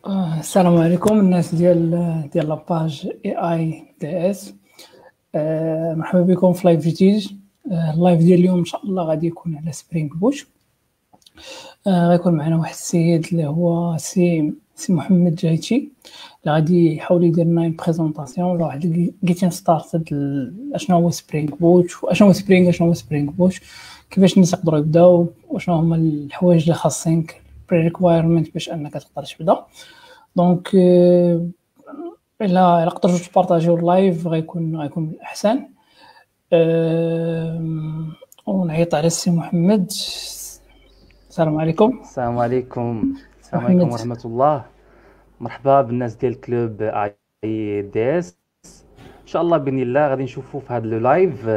السلام عليكم الناس ديال لاباج اي اي دي اس. مرحبا بكم في لايف جديد. اللايف ديال اليوم ان شاء الله غادي يكون على سبرينغ بوت. غيكون معنا واحد السيد اللي هو سي محمد جايتي اللي غادي يحاول يدير لنا بريزونطاسيون ولا واحد جيتين ستارتد اشنو هو سبرينغ بوت واشنو هو سبرينغ بوت، كيفاش الناس يقدروا يبداو وشنو هما الحوايج اللي خاصينك بري ريكوايرمنت باش انك تقدر تبدا. دونك الا قدرتوا تبارطاجيو اللايف غيكون احسن. ونعيط على السي محمد. السلام عليكم. السلام عليكم ورحمة الله. مرحبا بالناس ديال كلوب اي دي اس. ان شاء الله باذن الله غادي نشوفوا في هذا لو لايف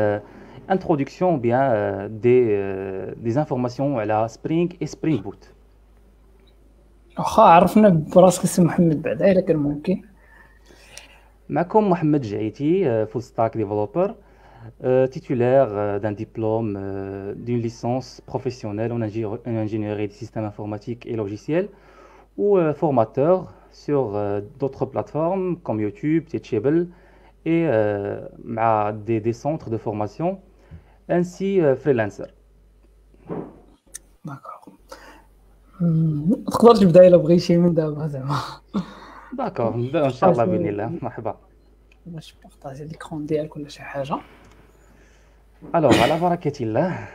انتروداكسيون بيان دي انفورماسيون على سبرينغ اي سبرينغ بوت. واخا عرفنا براسك السي محمد بعدا الا كان ممكن. معكم محمد جعيتي، full stack développeur, titulaire d'un diplôme d'une licence professionnelle en ingénierie des systèmes informatiques et logiciels ou formateur sur d'autres plateformes comme YouTube, Teachable et des centres de formation ainsi freelancer. D'accord. تقدر تبدا الا بغيتي من دابا زعما. داكور نبداو ان شاء الله باذن الله. مرحبا. باش بارطاجي ليكرون ديالك ولا شي حاجه. الوغ على بركه الله.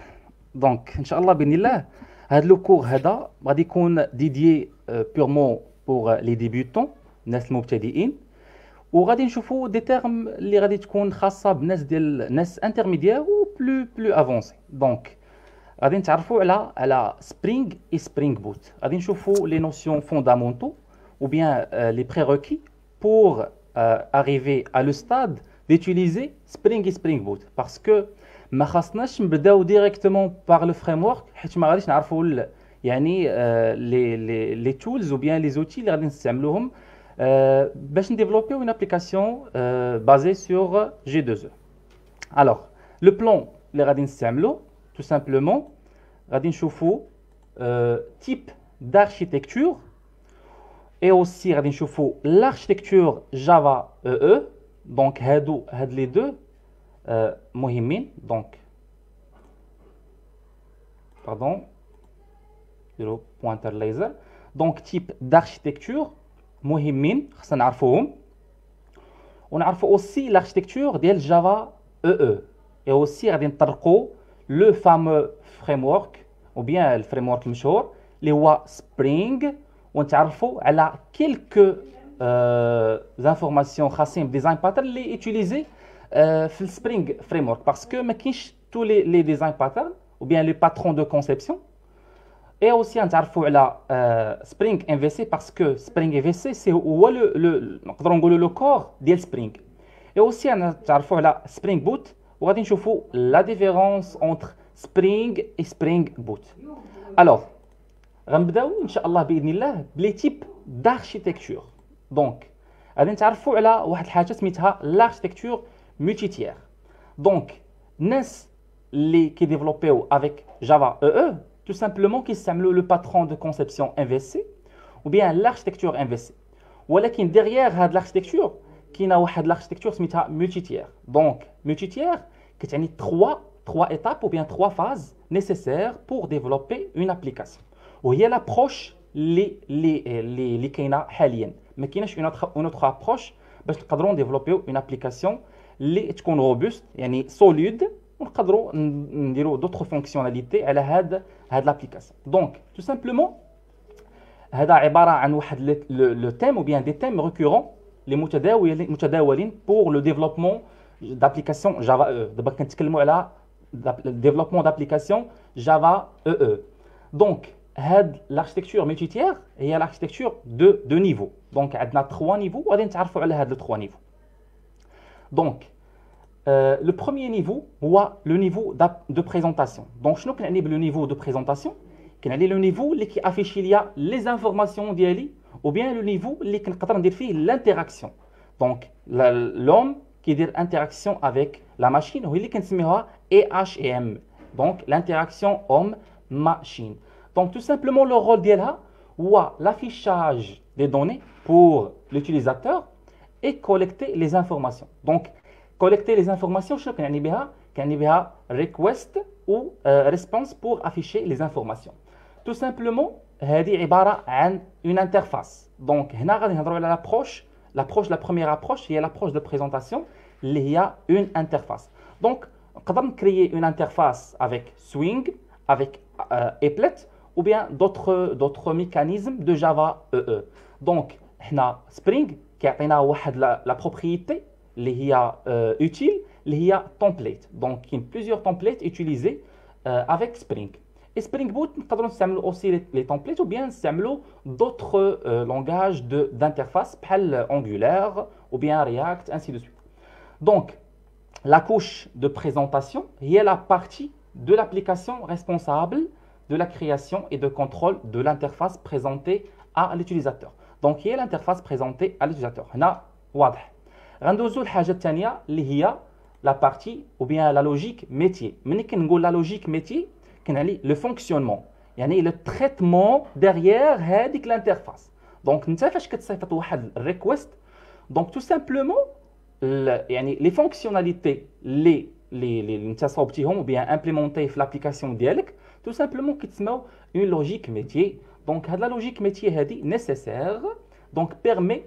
دونك ان شاء الله باذن الله هذا لو كور هذا غادي يكون ديديي بيورمون بور لي ديبيوتون، الناس المبتدئين، وغادي نشوفوا دي تيرم اللي غادي تكون خاصه بالناس ديال ناس انترميديير و بلو افونسي. دونك غادي نتعرفوا على سبرينغ اي سبرينغ بوت. غادي نشوفوا لي نوسيون فوندامونتو ou bien les prérequis pour arriver à le stade d'utiliser Spring et Spring Boot, parce que ما خاصناش نبداو directement par le framework حيت ما غاديش نعرفوا يعني les tools ou bien les outils اللي غادي نستعملوهم باش نديفلوبيو une application basée sur J2E. alors le plan اللي غادي نستعملو tout simplement غادي نشوفوا type d'architecture et aussi غادي نشوفوا l'architecture Java EE. donc هاد les deux مهمين. donc pardon نديرو pointer laser. donc type d'architecture مهمين خصنا نعرفوهم، ونعرفوا aussi l'architecture ديال Java EE. et aussi غادي نطرقوا le fameux framework ou bien الفريمورك المشهور اللي هو Spring، ونتعرفوا على quelques informations خاصين بديزاين باترن اللي يوتيليزي في السبرينغ فريمورك، باسكو ما كاينش تو لي ديزاين باترن ou bien les patrons de conception. et aussi نتعرفوا على سبرينغ ام في سي باسكو سبرينغ ام في سي سي هو نقدروا نقولوا لو كور ديال سبرينغ. et aussi نتعرفوا على سبرينغ بوت، وغادي نشوفوا لا ديفيرونس entre سبرينغ et سبرينغ بوت. alors غنبداو ان شاء الله باذن الله بلي تيب داركتيكتور. دونك غادي نتعرفوا على واحد الحاجه سميتها لاركتيكتور مولتيتير. دونك الناس اللي كيديفلوبيو افيك جافا او او تو سامبلومون كيستعملوا لو باترون دو كونسيبسيون ام في سي ou bien l'architecture ام في سي، ولكن ديغيير هاد l'architecture كاينه واحد l'architecture سميتها مولتيتير. دونك مولتيتير كتعني 3 étapes ou bien 3 phases nécessaires pour développer une application. وهي لابروش اللي كاينه حاليا. ما كايناش اون اوتر ابروش باش نقدروا نديفلوبيو اون ابليكاسيون اللي تكون روبوست يعني سوليد، ونقدروا نديروا دوطخ فونكسيوناليتي على هاد لابليكاسيون. دونك تو سامبلومون هذا عباره عن واحد لو تيم او بيان دي تيم ريكورون اللي متداولين بور لو ديفلوبمون دابليكاسيون جافا او. دابا كنتكلموا على ديفلوبمون دابليكاسيون جافا او. دونك هاد l'architecture multitière هي l'architecture de niveau. donc عندنا 3 niveaux وغادي نتعرفوا على هاد 3 niveaux. donc le premier niveau هو le niveau de présentation. donc شنو كنعني بلو نيفو دو بريزونطاسيون؟ كنعني لو نيفو اللي كيافيشي ليا لي انفورماسيون ديالي ou bien لو نيفو اللي كنقدر ندير فيه l'interaction. donc l'homme كيدير interaction avec la machine وهي اللي كنسميوها EHM. donc l'interaction homme machine. Donc tout simplement le rôle ديالها هو l'affichage des données pour l'utilisateur et collecter les informations. Donc, collecter les informations, شنو كنعني بها؟ كنعني بها request ou response pour afficher les informations. Tout simplement, هذه عبارة عن une interface. Donc, هنا غادي نهضروا على l'approche, la première approche هي l'approche de présentation اللي هي une interface. Donc, نقدر نكريي une interface avec Swing, avec Applet ou bien d'autres mécanismes de Java EE. Donc, هنا Spring كيعطينا واحد la propriété اللي هي utile اللي هي template. Donc, il y a plusieurs templates utilisés avec Spring. Et Spring Boot, nous pouvons aussi les templates ou bien نستعملوا d'autres langages d'interface comme Angular ou bien React, ainsi de suite. Donc, la couche de présentation est la partie de l'application responsable de la création et de contrôle de l'interface présentée à l'utilisateur. Donc, il y a l'interface présentée à l'utilisateur. هنا واضح. غندوزو الحاجة الثانية اللي هي la partie ou bien la logique métier. ملي كنقول la logique métier, كنعني le fonctionnement. يعني le traitement derrière هذيك l'interface. Donc, انت فاش كتصيفط واحد request, donc tout simplement يعني les fonctionnalités اللي انت صوبتيهم ou bien implémentées في l'application ديالك, tout simplement كيتسموا une logique métier. Donc, la logique métier هذه nécessaire, donc permet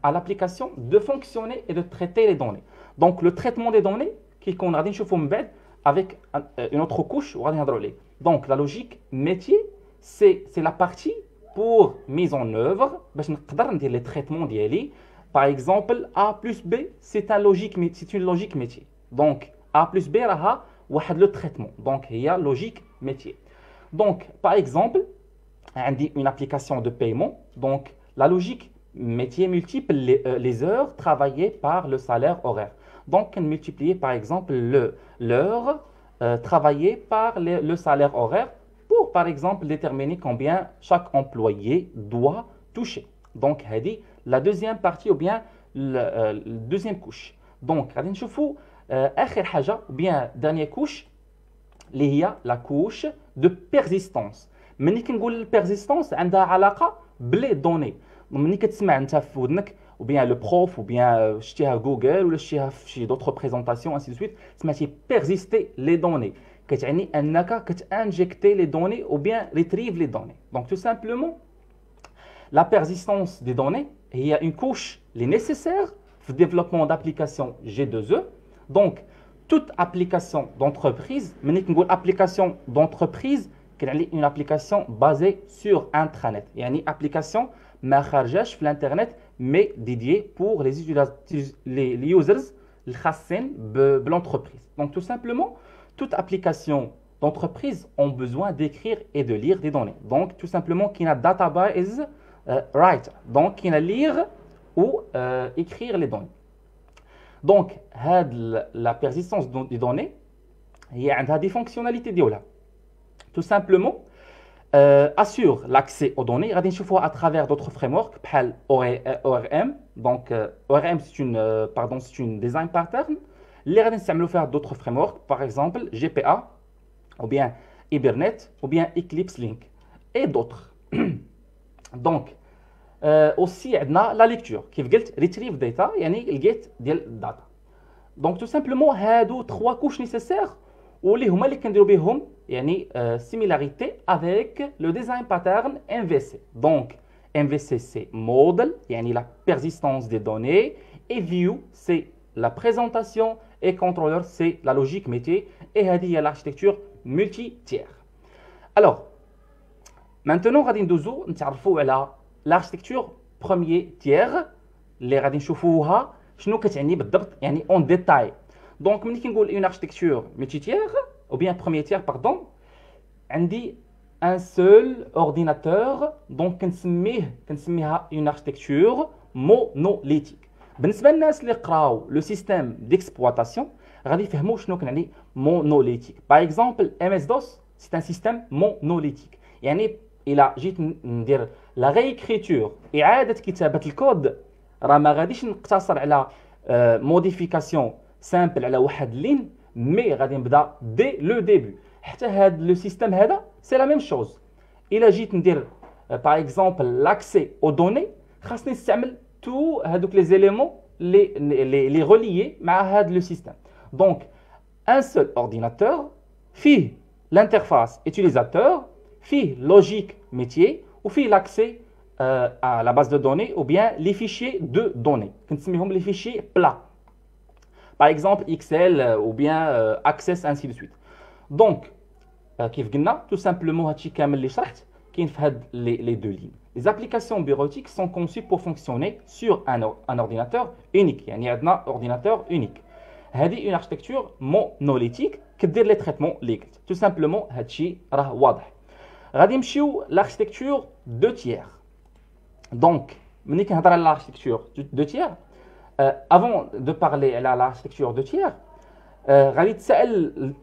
à l'application de fonctionner et de traiter les données. Donc, le traitement des données, qui qu'on a dit avec une autre couche, donc la logique métier, c'est la partie pour mise en œuvre, les traitements d'ILI. Par exemple, A plus B, c'est une logique métier. Donc, A plus B, le traitement. Donc, il y a logique métier. Donc, par exemple, on dit une application de paiement. Donc, la logique métier multiple les heures travaillées par le salaire horaire. Donc, on multiplie par exemple l'heure travaillée par le salaire horaire pour par exemple déterminer combien chaque employé doit toucher. Donc, la deuxième partie ou bien la deuxième couche. Donc, on va voir ou bien dernière couche, la couche de persistance. ملي كنقول البيرزيستونس عندها علاقه بلي دوني. ملي كتسمع انت في ودنك ou bien le prof ou bien شتيها جوجل ولا شتيها في شي d'autres présentations ainsi de suite, سمعتي persister les données, كتعني انك كتانجكتي les données ou bien retrieve les données. Donc tout simplement la persistance des données هي une couche les nécessaire في le développement d'applications G2E. Donc toute application d'entreprise, ملي كنقول application d'entreprise, une application basée sur intranet. Il y a une application ما خارجاش في l'internet mais dédiée pour les users الخاصين de l'entreprise. Donc tout simplement, toute application d'entreprise ont besoin d'écrire et de lire des données. Donc tout simplement, qui a database writer, donc qui a lire ou écrire les données. Donc la persistance des données, il y a des fonctionnalités ديالها. Tout simplement, assure l'accès aux données. On va à travers d'autres frameworks, comme ORM. Donc, ORM, c'est une design pattern. Les on faire d'autres frameworks, par exemple GPA, ou bien Hibernate, ou bien Eclipse Link, et d'autres. Donc, aussi, on a la lecture, qui veut dire retrieve data, yani le get data. Donc, tout simplement, il y a trois couches nécessaires. واللي هما اللي كنديروا بهم يعني similarité avec le design pattern MVC. Donc MVC c'est model يعني la persistance des données, et view c'est la présentation, et controller c'est la logique métier, et هذه هي l'architecture multi-tiers. Alors maintenant غادي ندوزو نتعرفوا على l'architecture premier tiers اللي غادي نشوفوها شنو كتعني بالضبط يعني en détail. Donc, ملي كنقول une architecture multi-tiers, ou bien premier tiers, pardon, عندي un seul ordinateur, donc كنسميها une architecture monolithique. بالنسبة للناس اللي قراو le système d'exploitation, غادي يفهموا شنو كنعني monolithique. Par exemple, MS-DOS, c'est un système monolithique. يعني إلا جيت ندير la réécriture, إعادة كتابة الكود، راه ما غاديش نقتصر على modification simple على واحد لين، مي غادي نبدا دي لو ديبي. حتى هذا لو سيستيم هذا سي لا ميم شوز. الا جيت ندير par exemple l'accès aux données خاصني نستعمل tous هذوك les éléments les reliés مع هذا le système. Donc un seul ordinateur فيه l'interface utilisateur, فيه logique métier ou فيه l'accès à la base de données ou bien les fichiers de données كنسميهم les fichiers plats. Par exemple Excel ou bien Access ainsi de suite. Donc كيف قلنا tout simplement هادشي كامل اللي شرحت كاين في هاد les deux lignes. Les applications bureautiques sont conçues pour fonctionner sur un ordinateur unique. يعني عندنا ordinateur unique. هذه une architecture monolithique كدير les traitements اللي قلت. Tout simplement هادشي راه واضح. غادي نمشيو l'architecture de tiers. Donc ملي كنهضر على l'architecture de tiers avant de parler على l'architecture de tiers غادي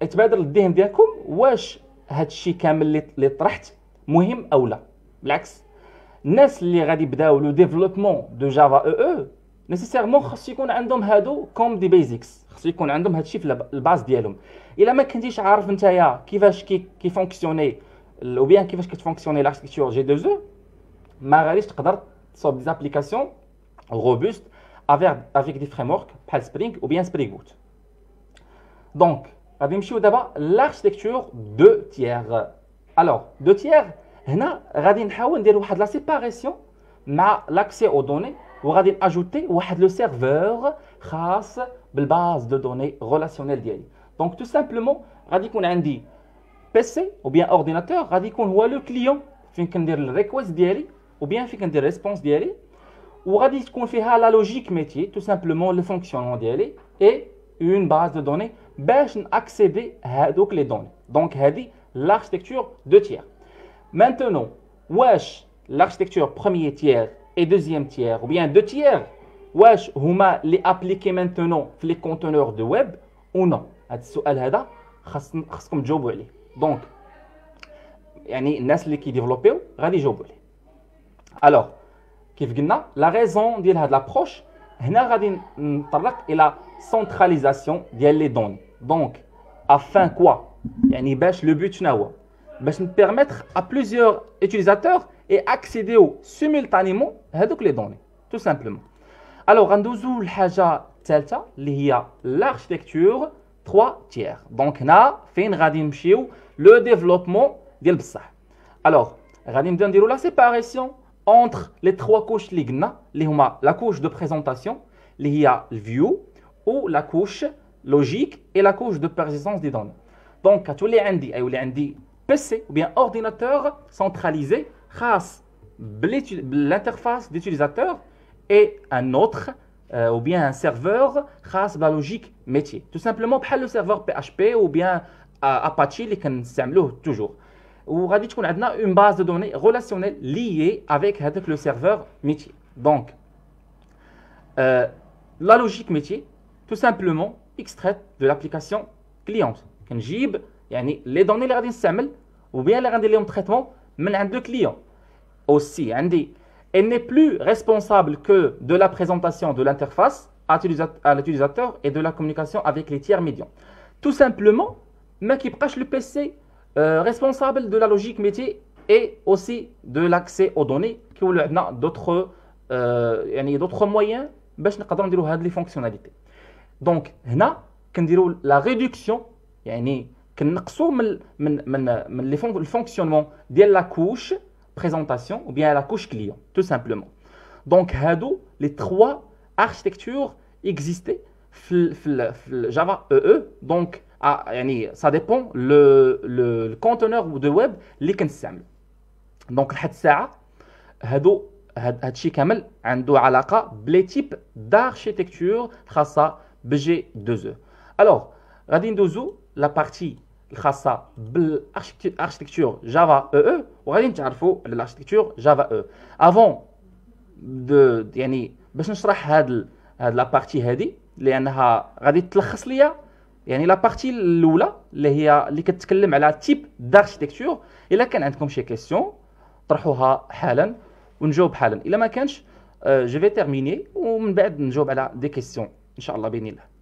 يتبادر للذهن ديالكم واش هادشي كامل اللي طرحت مهم او لا. بالعكس الناس اللي غادي يبداو لو ديفلوبمون دو جافا او نيسيسيرمون خاص يكون عندهم هادو كوم دي بيزكس، خاص يكون عندهم هادشي في الباز ديالهم. الا ما كنتيش عارف نتايا كيفاش كي فونكسيوني او بيان كيفاش كتفونكسيوني لاركتيكتور جي 2 او ما غاديش تقدر تصوب دي زابليكاسيون روبوست avec des frameworks بحال Spring ou bien Spring Boot. Donc غادي نمشيو دابا l'architecture de tiers. Alors de tiers هنا غادي نحاول ندير واحد لا سيباريسيون مع l'accès aux données وغادي ناجوتي واحد لو سيرفور خاص بالباز دو دوني ريلاسيونيل ديالي. دونك تو سامبلومون غادي يكون عندي بيسي او بيان اورديناتور غادي يكون هو لو كليون فين كندير الريكويست ديالي او بيان فين كندير الريسبونس ديالي وغادي تكون فيها لا لوجيك ميتي تو سامبلومون لو فونكسيونمون ديالي اي اون باز دو دوني باش ناكسيدي هادوك لي دوني. دونك هادي l'architecture de tiers. Maintenant, wesh l'architecture premier tiers et deuxième tiers ou bien deux tiers, wesh huma les appliquer maintenant les conteneurs de web ou non. هذا السؤال هذا خاصكم تجاوبوا عليه. Donc يعني الناس اللي كيديفلوبيو غادي يجاوبوا عليه. Alors كيف قلنا لا ريزون ديال هاد لابروش هنا غادي نطرق الى سنتراليزاسيون ديال لي دوني. دونك afin quoi يعني باش لو بوت شنو هو باش نبيرميتر ا بليزيور utilisateur et accéder simultanément هذوك لي دوني tout simplement. alors غندوزو للحاجه الثالثه اللي هي l'architecture 3 tiers. دونك هنا فين غادي نمشيو لو ديفلوبمون ديال بصح. alors غادي نبداو نديرو لا سيباريسيون entre les trois couches اللي قلنا اللي هما la couche de présentation اللي هي الفيو ou la couche logique et la couche de persistance des données. Donc غتولي عندي PC ou bien ordinateur centralisé خاص بالinterface d'utilisateur et un autre ou bien un serveur خاص بلا logique métier. Tout simplement بحال le serveur PHP ou bien Apache اللي كنستعملوه toujours. وغادي تكون عندنا une base de données relationnelle liée avec هذاك le serveur métier. Donc la logique métier tout simplement extraite de l'application cliente. كنجيب يعني les données اللي غادي نستعمل ou bien اللي غندير لهم traitement من عند le client. Aussi عندي elle n'est plus responsable que de la présentation de l'interface à l'utilisateur et de la communication avec les tiers médians. Tout simplement ما كيبقاش le PC responsable de la logique métier et aussi de l'accès aux données كيولوا عندنا d'autres moyens باش نقدروا نديروا هاد لي فونكسيوناليتي. دونك هنا كنديروا لا ريدكسيون يعني كنقصوا من لي الفونكسيونمون ديال لا كوش بريزونطاسيون ou bien la couche client tout simplement. دونك هادو لي 3 architectures existaient في Java EE. دونك يعني ça dépend le conteneur de web اللي كنستعمل. دونك لحد الساعه هادشي كامل عنده علاقه بلي تيب d'architecture خاصه بجي 2 او. الوغ غادي ندوزو لا بارتي الخاصه بالاركتيكتور جافا او وغادي نتعرفوا على الاركتيكتور جافا او افون دو يعني باش نشرح هاد لا بارتي هادي لانها غادي تلخص ليا يعني لا بارتي الاولى اللي كتكلم على تيب d'architecture. الا كان عندكم شي كيسيون طرحوها حالا ونجاوب حالا. الا ما كانش جو في تيرميني ومن بعد نجاوب على دي كيسيون ان شاء الله باذن الله.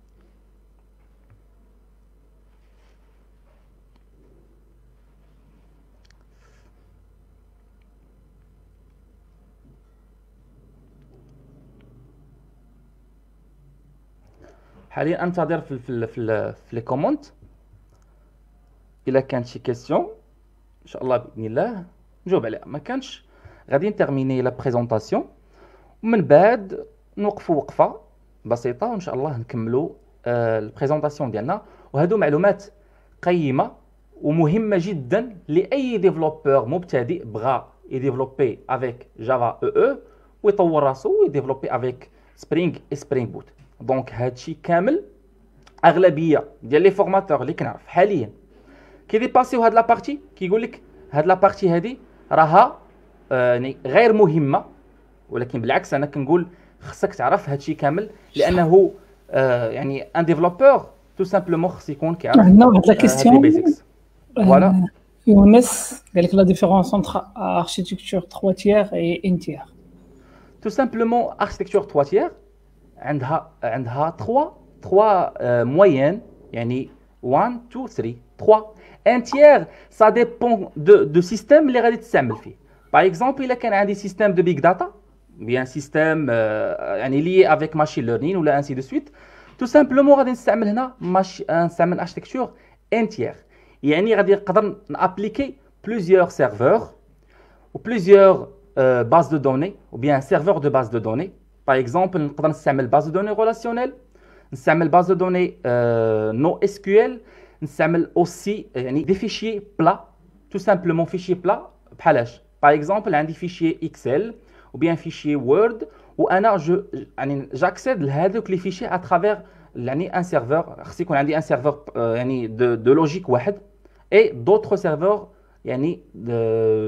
حاليا انتظر في لي كومونت الا كانت شي كيسيون ان شاء الله باذن الله نجاوب عليها. ما كانش غادي نترميني لا بريزونطاسيون ومن بعد نوقفوا وقفه بسيطه وان شاء الله نكملوا البريزونطاسيون ديالنا. وهادو معلومات قيمه ومهمه جدا لاي ديفلوبور مبتدئ بغى يديفلوبي افيك جافا او ويطور راسو ويديفلوبي افيك سبرينغ اي سبرينغ بوت. دونك هادشي كامل اغلبيه ديال لي فورماتور اللي كنعرف حاليا كيديباسيو هاد لابارتي كيقول لك هاد لابارتي هادي راها يعني غير مهمه، ولكن بالعكس انا كنقول خصك تعرف هادشي كامل لانه يعني ان ديفلوبور تو سامبلومون خص يكون كيعرف عندنا واحد لا كيستيون بيزكس. فوالا يونس قال لك لا ديفيرونس انتر اركتيكتور 3 تيير اي ان تيير. تو سامبلومون اركتيكتور 3 تيير عندها 3 موين يعني 1 2 3 3. ان تيير سا ديبون دو سيستيم اللي غادي تستعمل فيه. باغ اكزومبل الا كان عندي سيستيم دو بيج داتا بيان سيستيم يعني لي افيك ماشين ليرنين ولا انسي دو سويت، تو سامبلومون غادي نستعمل هنا نستعمل اركتيكتور ان تيير. يعني غادي نقدر نابليكي بلوزيور سيرفور و بلوزيور باز دو دوني ou bien serveur de base de données. Par exemple, نقدر نستعمل base de données relationnelle، نستعمل base de données NoSQL، نستعمل aussi يعني des fichiers plats، tout simplement fichier plat بحالاش. Par exemple, عندي fichier Excel ou bien fichier Word وانا يعني j'accède لهذوك لي fichiers à travers يعني un serveur. خص يكون عندي un serveur يعني de logique واحد et d'autres serveurs يعني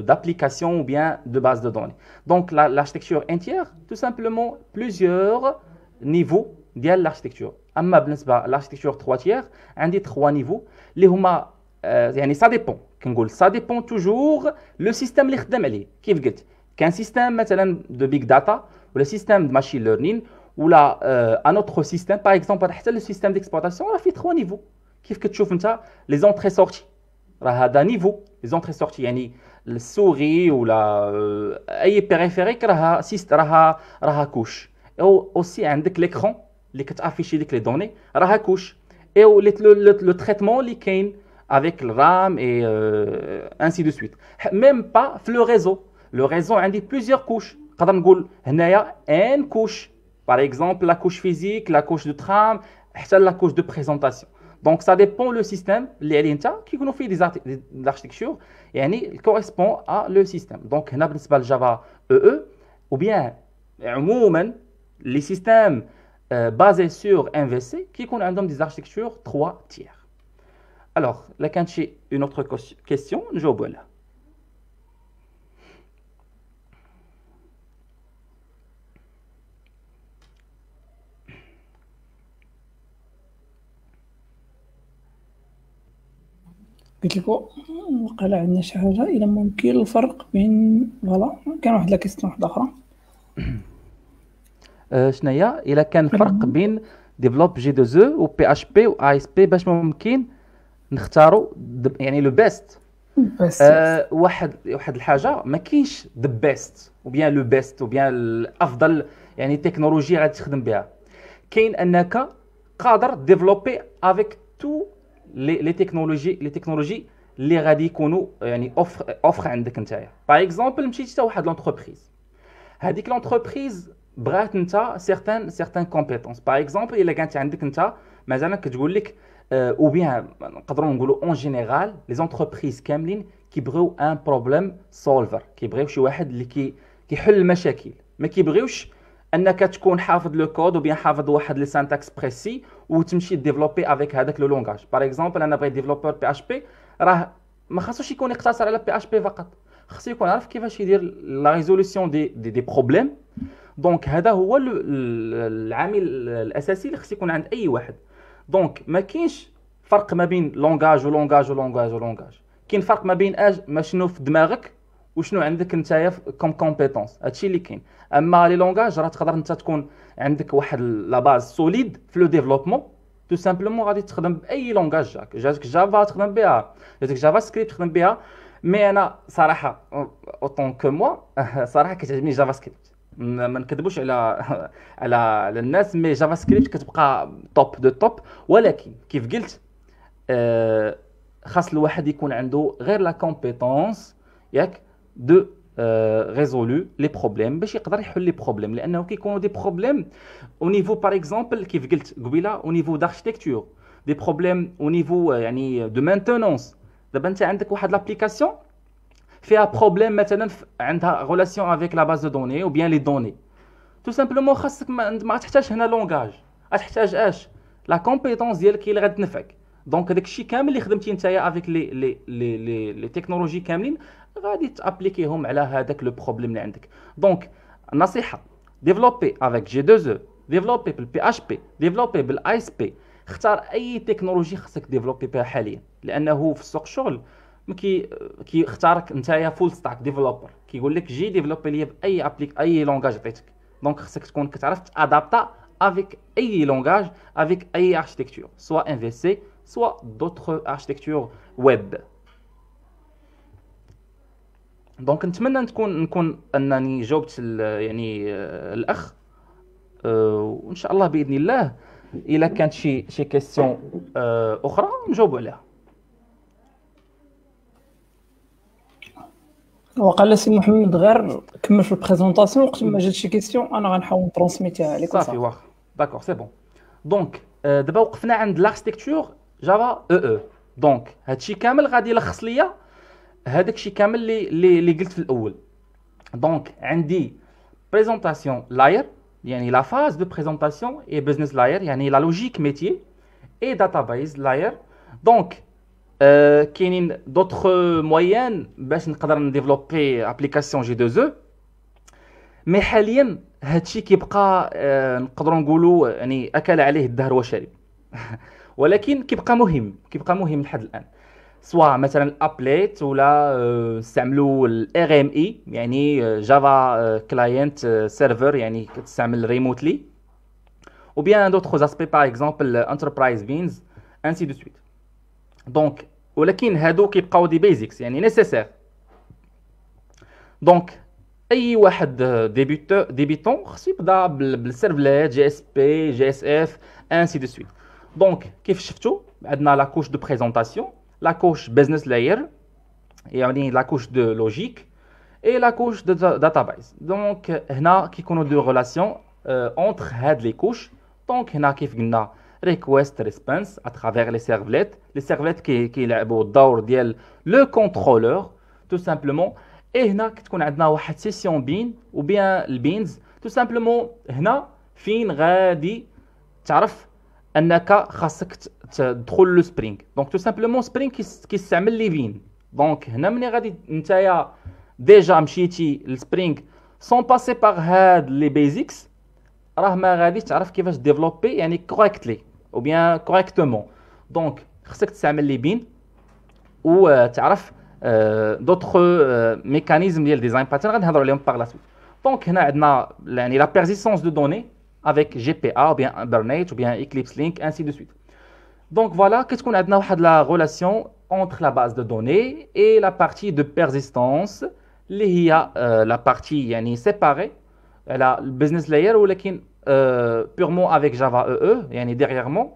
d'applications ou bien de bases de données. Donc l'architecture entière, tout simplement plusieurs niveaux ديال l'architecture. اما بالنسبه l'architecture 3 tiers عندي 3 niveaux اللي هما يعني ça dépend. كنقول ça dépend toujours le système اللي خدام عليه. كيف قلت كان سيستم مثلا de big data ولا سيستم de machine learning ولا un autre système par exemple حتى le système d'exploitation راه فيه 3 niveaux. كيف كتشوف انت les entrées sorties راه هذا نيفو لي زونطري سورتي يعني السوغي ولا اي بيريفيريك راها كوش. او اوسي عندك ليكرون اللي كتافيشي ديك لي دوني راها كوش. او لو تريتمون اللي كاين افيك الرام اي انسي دو سويت. ميم با في لو ريزو عندي بلوزيور كوش. نقدر نقول هنايا ان كوش باغ اكزومبل لا كوش فيزيك لا كوش دو ترام حتى لا كوش دو بريزونطاسيون. Donc ça dépend le système اللي عليه انت كيكونوا فيه دي architecture يعني correspond à le système. Donc هنا بالنسبه لجافا او ou bien عموما les systèmes basés sur MVC كيكون عندهم des architectures 3 tiers. Alors là كانت شي une autre question نجاوبوا عليها. قلت لكم وقال عندنا شي حاجه الا ممكن الفرق بين فوالا كان واحد لا كيستيون واحده اخرى شنو هي الا كان الفرق بين ديفلوب جي 2 او بي اش بي و اي اس بي باش ممكن نختاروا يعني لو بيست. واحد الحاجه ما كاينش ذا بيست او بيان لو بيست او بيان الافضل يعني تكنولوجيا غادي تخدم بها. كاين انك قادر ديفلوبي افيك تو لي تكنولوجي اللي غادي يكونوا يعني اوفر عندك نتايا. باغ اكزومبل مشيتي حتى واحد لونتربريز، هذيك لونتربريز بغات انت سيغتان كومبيتونس. باغ اكزومبل الا كانت عندك انت مثلا كتقول لك او بيان نقدروا نقولوا اون جينيرال لي زونتربريز كاملين كيبغيو ان بروبليم سولفر، كيبغيو شي واحد اللي كيحل المشاكل. ما كيبغيوش انك تكون حافظ لو كود وبيان حافظ واحد لي سانتاكس بريسي وتمشي ديفلوبي افيك هذاك لو لونغاج. باغ اكزومبل انا بغيت ديفلوبور بي اش بي راه ما خاصوش يكون يقتصر على بي اش بي فقط، خاصو يكون عارف كيفاش يدير لا ريزوليسيون دي بروبليم. دونك هذا هو العامل الاساسي اللي خص يكون عند اي واحد. دونك ما كاينش فرق ما بين لونغاج ولونغاج، كاين فرق ما بين ما شنو في دماغك وشنو عندك نتايا كوم كومبيتونس. هادشي اللي كاين. اما لي لونغاج راه تقدر انت تكون عندك واحد لا باز سوليد في لو ديفلوبمون تو سامبلومون غادي تخدم باي لونغاج جاتك جافا تخدم بها، جاتك جافا سكريبت تخدم بها. مي انا صراحه اوطون كو موا صراحه كتعجبني جافا سكريبت ما نكذبوش على على الناس، مي جافا سكريبت كتبقى توب دو توب. ولكن كيف قلت خاص الواحد يكون عنده غير لا كومبيتونس ياك دو ريزولو لي بروبليم باش يقدر يحل لي بروبليم، لانه كيكونوا دي بروبليم او نيفو باغ اكزومبل كيف قلت قبيله او نيفو داركتيكتور، دي بروبليم او نيفو يعني دو مانتونونس. دابا انت عندك واحد لابليكاسيون فيها بروبليم مثلا عندها ريلاسيون افيك لا باز دو دوني او بيان لي دوني، تو سامبلومون خاصك ما تحتاج هنا لونغاج، تحتاج اش لا كومبيتونس ديالك هي اللي غتنفعك. دونك داك الشيء كامل اللي خدمتي نتايا افيك لي تكنولوجي كاملين غادي تابليكيهم على هذاك لو بروبليم اللي عندك. دونك النصيحه ديفلوبي افيك جي 2 او، ديفلوبي بالبي اش بي، ديفلوبي بالاي اس بي، اختار اي تكنولوجي خاصك ديفلوبي بها حاليا، لانه في السوق الشغل كي اختارك نتايا فول ستاك ديفلوبر كيقول لك جي ديفلوبي ليا باي اي لونغاج عطيتك. دونك خاصك تكون كتعرف تادابتا افيك اي لونغاج افيك اي اركتيكتور سواء ان في سي سواء دوطخ اركتيكتور ويب. دونك نتمنى نكون انني جاوبت يعني الاخ، وان شاء الله باذن الله الا كانت شي كيسيون اخرى نجاوب عليها. وقال سي محمد غير كمل في البريزونطاسيون، وقت ما جات شي كيسيون انا غنحاول نترونسميتيها عليك. صافي واخا داكور سي بون. دونك دابا وقفنا عند لاركتيكتور جافا او. دونك هادشي كامل غادي يلخص ليا هذاك الشيء كامل اللي قلت في الاول. دونك عندي بريزونطاسيون لاير يعني لا فاز دو بريزونطاسيون، اي بزنس لاير يعني لا لوجيك ميتي، اي داتابيز لاير. دونك كاينين دوطخ مويان باش نقدر نديفلوبي ابليكاسيون جي 2 او، مي حاليا هادشي كيبقى نقدروا نقولوا يعني اكل عليه الدهر وشرب ولكن كيبقى مهم لحد الان. سواء مثلا الابليت ولا استعملوا الار ام اي يعني جافا كلاينت سيرفر يعني كتستعمل ريموتلي، ou bien d'autres aspects par exemple enterprise beans ainsi de suite. دونك ولكن هادو كيبقاو دي بيزكس يعني نيسيسير. دونك اي واحد ديبيتون خصو يبدا بالسيرفلات جي اس بي جي اس اف انسي دو سويت. دونك كيف شفتوا عندنا لا كوش دو بريزونطاسيون، لا كوش بزنس لاير يعني لا كوش دو لوجيك اي لا كوش دو داتابيز. دونك هنا كيكونوا دو ريلاسيون اونتر هاد لي كوش. دونك هنا كيف قلنا ريكويست ريسبونس ا ترافير لي سيرفليت كيلعبوا الدور ديال لو كونترولور تو سامبلومون. اي هنا كتكون عندنا واحد سيسيون بين او بيان البينز تو سامبلومون. هنا فين غادي تعرف انك خاصك تدخل لو سبرينغ. دونك تو سامبلومون سبرينغ كيستعمل لي بين. دونك هنا ملي غادي نتايا ديجا مشيتي للسبرينغ سون باسي باغ هاد لي بيزكس، راه ما غادي تعرف كيفاش ديفلوبي يعني كوريكتلي او بيان كوريكتومون. دونك خصك تستعمل لي بين وتعرف دوطخ ميكانيزم ديال ديزاين باترن غنهضروا عليهم باغ لا سويت. دونك هنا عندنا يعني لا بيرسيستونس دو دوني avec GPA ou bien Hibernate ou bien Eclipse Link ainsi de suite. Donc voilà, كتكون عندنا واحد la relation entre la base de données et la partie de persistance اللي هي la partie يعني séparée على البزنس لاير ولكن purement avec Java EE يعني derrièrement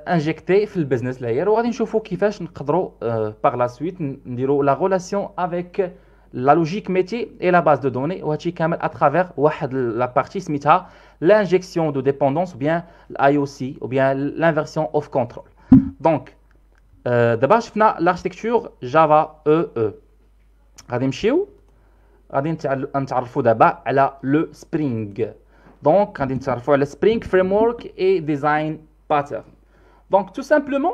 injecté في البزنس لاير. وغادي نشوفوا كيفاش نقدروا par la suite نديروا la relation avec la logique métier et la base de données وهادشي كامل à travers واحد la partie سميتها l'injection de dépendance ou bien l'IOC ou bien l'inversion of control. Donc d'abord شفنا l'architecture Java EE. غادي نمشيو غادي نتعرفوا دابا على لو سبرينغ. دونك غادي نتعرفوا على سبرينغ فريمورك اي ديزاين باترن. دونك تو سامبلومون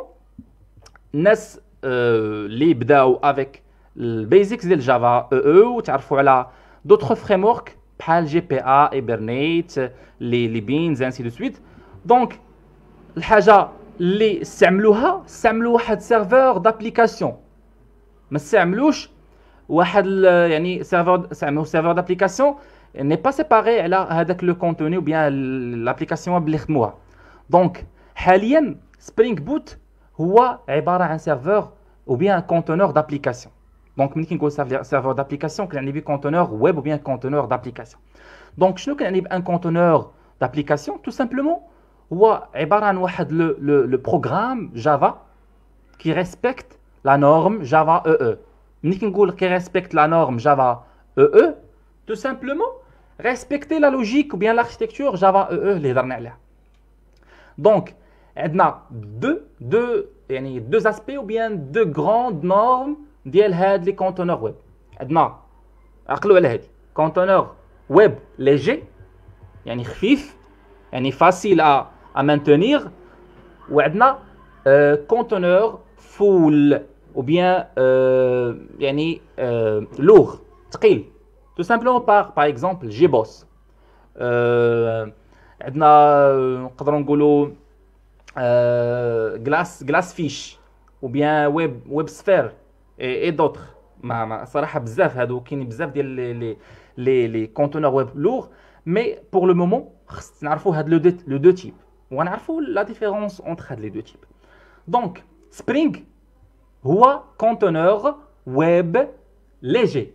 الناس اللي بداو افيك البيزكس ديال جافا او وتعرفوا على دوطخ فريمورك بحال جي بي ا ايبرنيت لي بينز انسي دو سويت. دونك الحاجه اللي استعملوا واحد سيرفور دابليكاسيون، ما استعملوش واحد يعني سيرفور دابليكاسيون ني با سيباري على هذاك لو كونتوني او بيان لابليكاسيون ويب اللي خدموها. دونك حاليا سبرينغ بوت هو عباره عن سيرفور او بيان كونتونور دابليكاسيون. Donc, ملي كنقول serveur d'application كنعني بيه conteneur web ou bien conteneur d'application. Donc, شنو كنعني بان conteneur d'application? Tout simplement, هو عبارة عن واحد le programme Java qui respecte la norme Java EE. ملي كنقول qui respecte la norme Java EE, tout simplement respecter la logique ou bien l'architecture Java EE اللي هضرنا عليها. Donc, عندنا deux aspects ou bien deux grandes normes ديال هاد les conteneurs web. عندنا عقلوا على هادي conteneur web léger يعني خفيف يعني facile à maintenir, وعندنا conteneur full ou bien يعني lourd ثقيل. Tout simplement par exemple JBoss. عندنا نقدروا نقولوا Glassfish ou bien WebSphere et d'autres. ما صراحه بزاف هادو كاين بزاف ديال les conteneurs web lourds, mais pour le moment خص نعرفوا هاد le deux types ونعرفوا la différence entre هاد les deux types. Donc Spring هو conteneur web léger.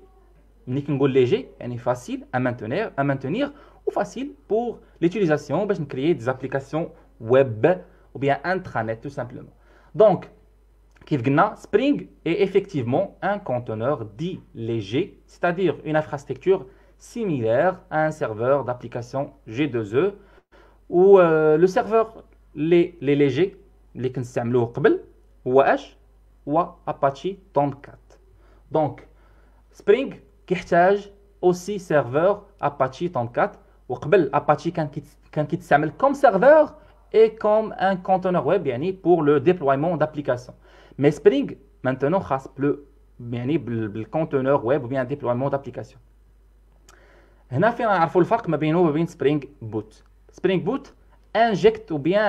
ملي كنقول léger يعني facile à maintenir ou facile pour l'utilisation باش نكريي des applications web ou bien intranet tout simplement. Donc كيف قلنا Spring est effectivement un conteneur dit léger, c'est-à-dire une infrastructure similaire à un serveur d'application G2E où le serveur les légers اللي كنستعملوه قبل هو اش هو Apache Tomcat. Donc Spring كيحتاج aussi serveur Apache Tomcat, وقبل Apache كان كيتستعمل comme serveur et comme un conteneur web يعني pour le déploiement d'applications. Mais Spring maintenant خاص يعني بالconteneur web ou bien déploiement d'applications. هنا فين نعرفوا الفرق ما بينه وبين Spring Boot. Spring Boot injecte ou bien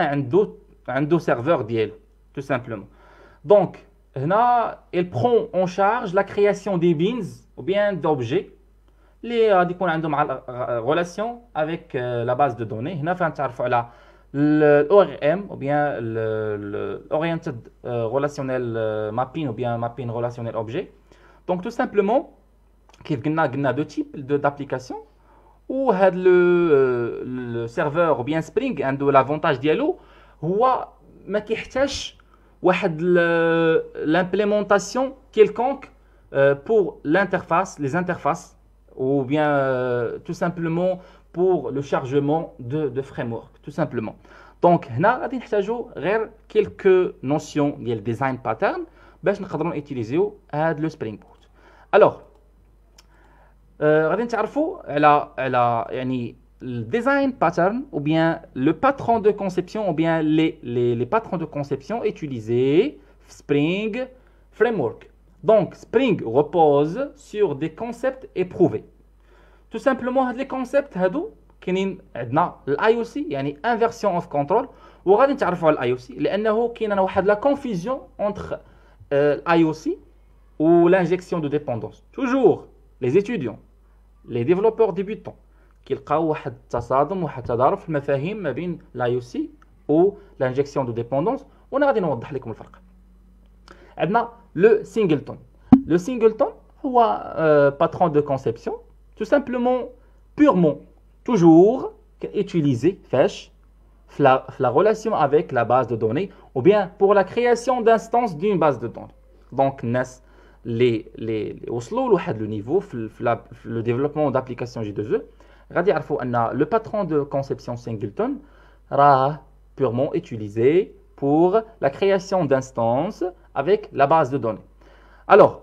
عنده serveur ديالو tout simplement. Donc هنا il prend en charge la création des beans ou bien d'objets اللي غادي يكون عندهم relation avec la base de données. هنا فين تعرفوا على l'ORM ou bien l'oriented relationnel mapping ou bien mapping relationnel objet. Donc tout simplement كيف قلنا deux types d'applications où هاد le serveur ou bien Spring عنده l'avantage ديالو هو ما كيحتاجش واحد l'implémentation quelconque pour l'interface, les interfaces ou bien tout simplement pour le chargement de framework tout simplement. Donc هنا غادي نحتاجو غير quelques notions ديال design pattern باش نقدروا نوتيليزيو هاد le Spring Boot. Alors غادي نتعرفوا على يعني le design pattern ou bien le patron de conception ou bien les patrons de conception utilisés Spring Framework. Donc Spring repose sur des concepts éprouvés. Tout simplement les concepts هادو كاينين عندنا الاي او سي يعني inversion of control, وغادي نتعرفوا على الاي او سي لانه كاينه واحد لا confusion entre الاي او سي ou l'injection de dépendance. Toujours les étudiants, les développeurs débutants كيلقاو واحد التصادم واحد التضارب في المفاهيم ما بين الاي او سي و l'injection de dépendance, وانا غادي نوضح لكم الفرق. عندنا le singleton هو patron de conception tout simplement purement toujours utilisé فاش la relation avec la base de données ou bien pour la création d'instances d'une base de données. Donc الناس les وصلوا لواحد le niveau في le développement d'application J2E غادي يعرفوا ان le patron de conception singleton راه purement utilisé pour la création d'instances avec la base de données. Alors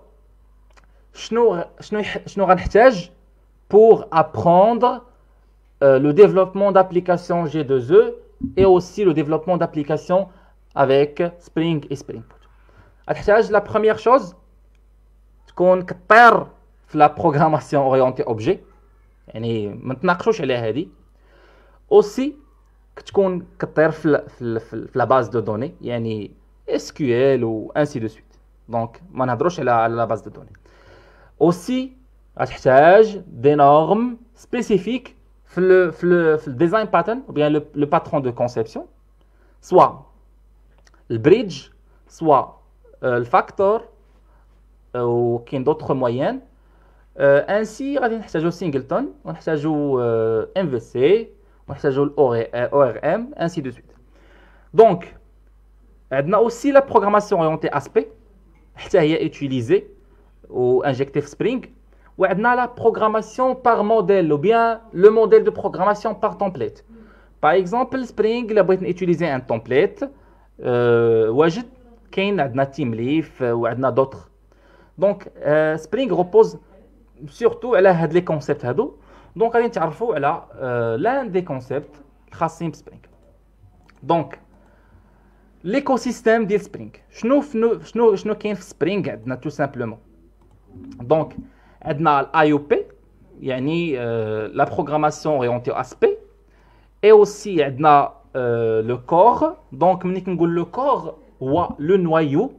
شنو غنحتاج pour apprendre le développement d'applications G2E et aussi le développement d'applications avec Spring et Spring Boot. غتحتاج la première chose تكون كطير في la programmation orientée objet, يعني ما نتناقشوش على هذه. aussi كتكون كطير في la base de données يعني SQL ou ainsi de suite. Donc ما نهضروش على la base de données. aussi غتحتاج des normes spécifiques في le design pattern ou bien le patron de conception, soit le bridge, soit le factor وكاين d'autres moyennes. Ainsi غادي نحتاجو singleton ونحتاجو MVC ونحتاجو ORM ainsi de suite. Donc عندنا aussi la programmation orientée aspect حتى هي utilisée ou injectée في Spring. وعندنا la programmation par modèle ou bien le modèle de programmation par template. Par exemple Spring الا بغيت utiliser un template واجد كاين عندنا TeamLeaf وعندنا d'autres. Donc Spring repose surtout على هاد لي كونسيبت هادو. دونك غادي نتعرفوا على l'un des concepts خاصين بسبرينغ. دونك l'écosystème ديال سبرينغ شنو كاين في سبرينغ عندنا tout simplement. دونك عندنا الاي او بي يعني la programmation orientée aspect et aussi عندنا le core. donc ملي كنقول le core هو le noyau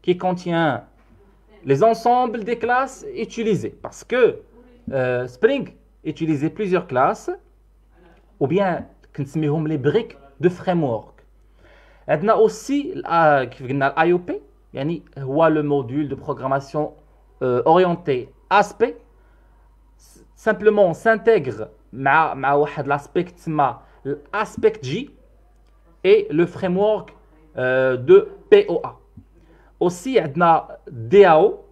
qui contient les ensembles des classes utilisées parce que Spring utilisait plusieurs classes ou bien كنسميهم les briques de framework. عندنا aussi كيف قلنا الاي او بي يعني هو le module de programmation orienté aspect. simplement s'intègre مع واحد l'aspect تسمى l'aspect J et le framework de POA. Aussi, عندنا DAO.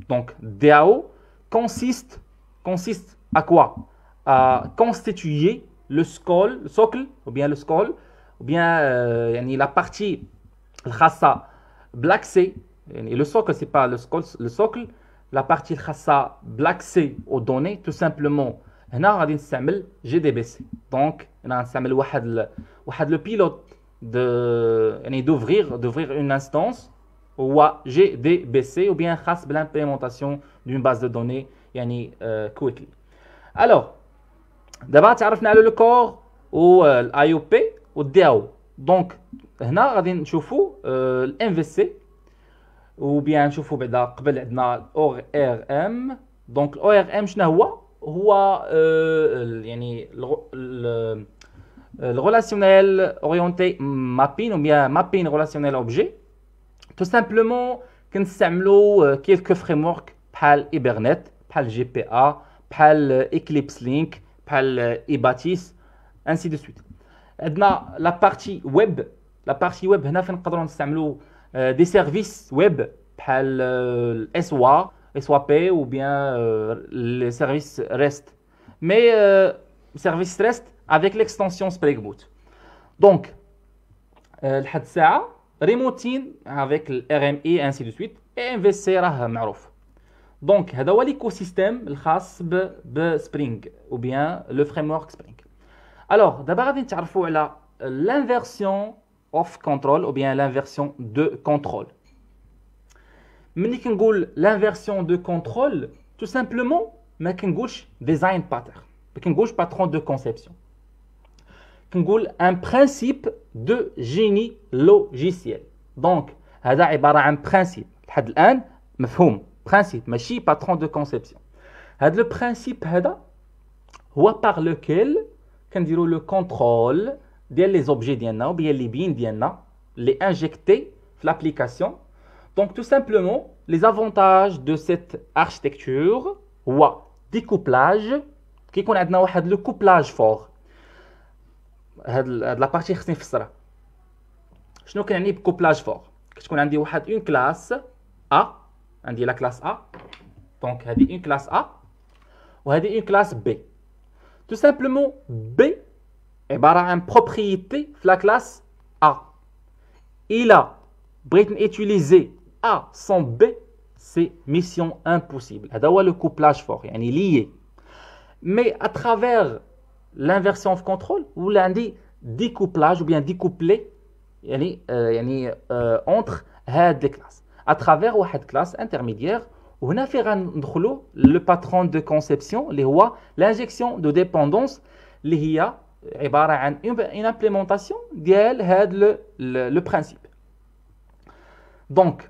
Donc, DAO consiste à quoi? À constituer le socle, ou bien le scroll, ou bien la partie الخاصة l'accès. Le socle, c'est pas le socle. La partie الخاصة l'accès aux données, tout simplement. هنا غادي نستعمل GDBC. Donc, هنا نستعمل واحد le pilote d'ouvrir une instance ou GDBC ou bien خاص l'implémentation d'une base de données يعني quickly. Alors d'abord تعرفنا على le core ou l'IOP ou DAO. donc هنا غادي نشوفوا الMVC ou bien نشوفوا بعدا قبل عندنا ORM. donc ORM شنو هو يعني le relationnel orienté mapping ou bien mapping relationnel objet. tout simplement كنستعملوا quelques frameworks بحال Hibernate بحال GPA بحال Eclipse Link بحال Ibatis ainsi de suite. عندنا la partie web هنا فين نقدروا نستعملوا des services web بحال SWAP ou bien les services REST. mais service REST avec l'extension Spring Boot. donc لحد الساعه ريموتين avec le RMI ainsi de suite et MVC راه معروف. donc هذا هو l'écosystème الخاص بسبرينغ ou bien le framework Spring. alors d'abord غادي نتعرفوا على l'inversion of control ou bien l'inversion de contrôle. ملي كنقول l'inversion de contrôle tout simplement ما كنقولش design pattern, ما كنقولش patron de conception, كنقول un principe de génie logiciel. donc هذا عبارة عن principe لحد الآن مفهوم principe ماشي patron de conception. هذا le principe هذا هو par lequel كنديروا le contrôle ديال les objets ديالنا ou bien les bins ديالنا les injecter في l'application. donc tout simplement les avantages de cette architecture هو découplage. كيكون عندنا واحد le couplage fort. هاد لا بارتي خصني نفسرها. شنو كنعني بكوبلاج فور؟ كتكون عندي واحد اون كلاس ا، عندي لا كلاس ا. دونك هذه اون كلاس ا وهذه اون كلاس بي. تو سامبلومون بي عباره عن بروبريتي في لا كلاس ا. الا بغيت نيتيليزي ا سون بي سي ميسيون امبوسيبل. هذا هو لو كوبلاج فور يعني ليي. مي ا ترافير l'inversion of control ولا عندي découplage ou bien découplé يعني entre هاد les classes à travers واحد classe intermédiaire. وهنا في غندخلوا le patron de conception اللي هو l'injection de dépendance اللي هي عبارة عن une implémentation ديال هاد le principe. donc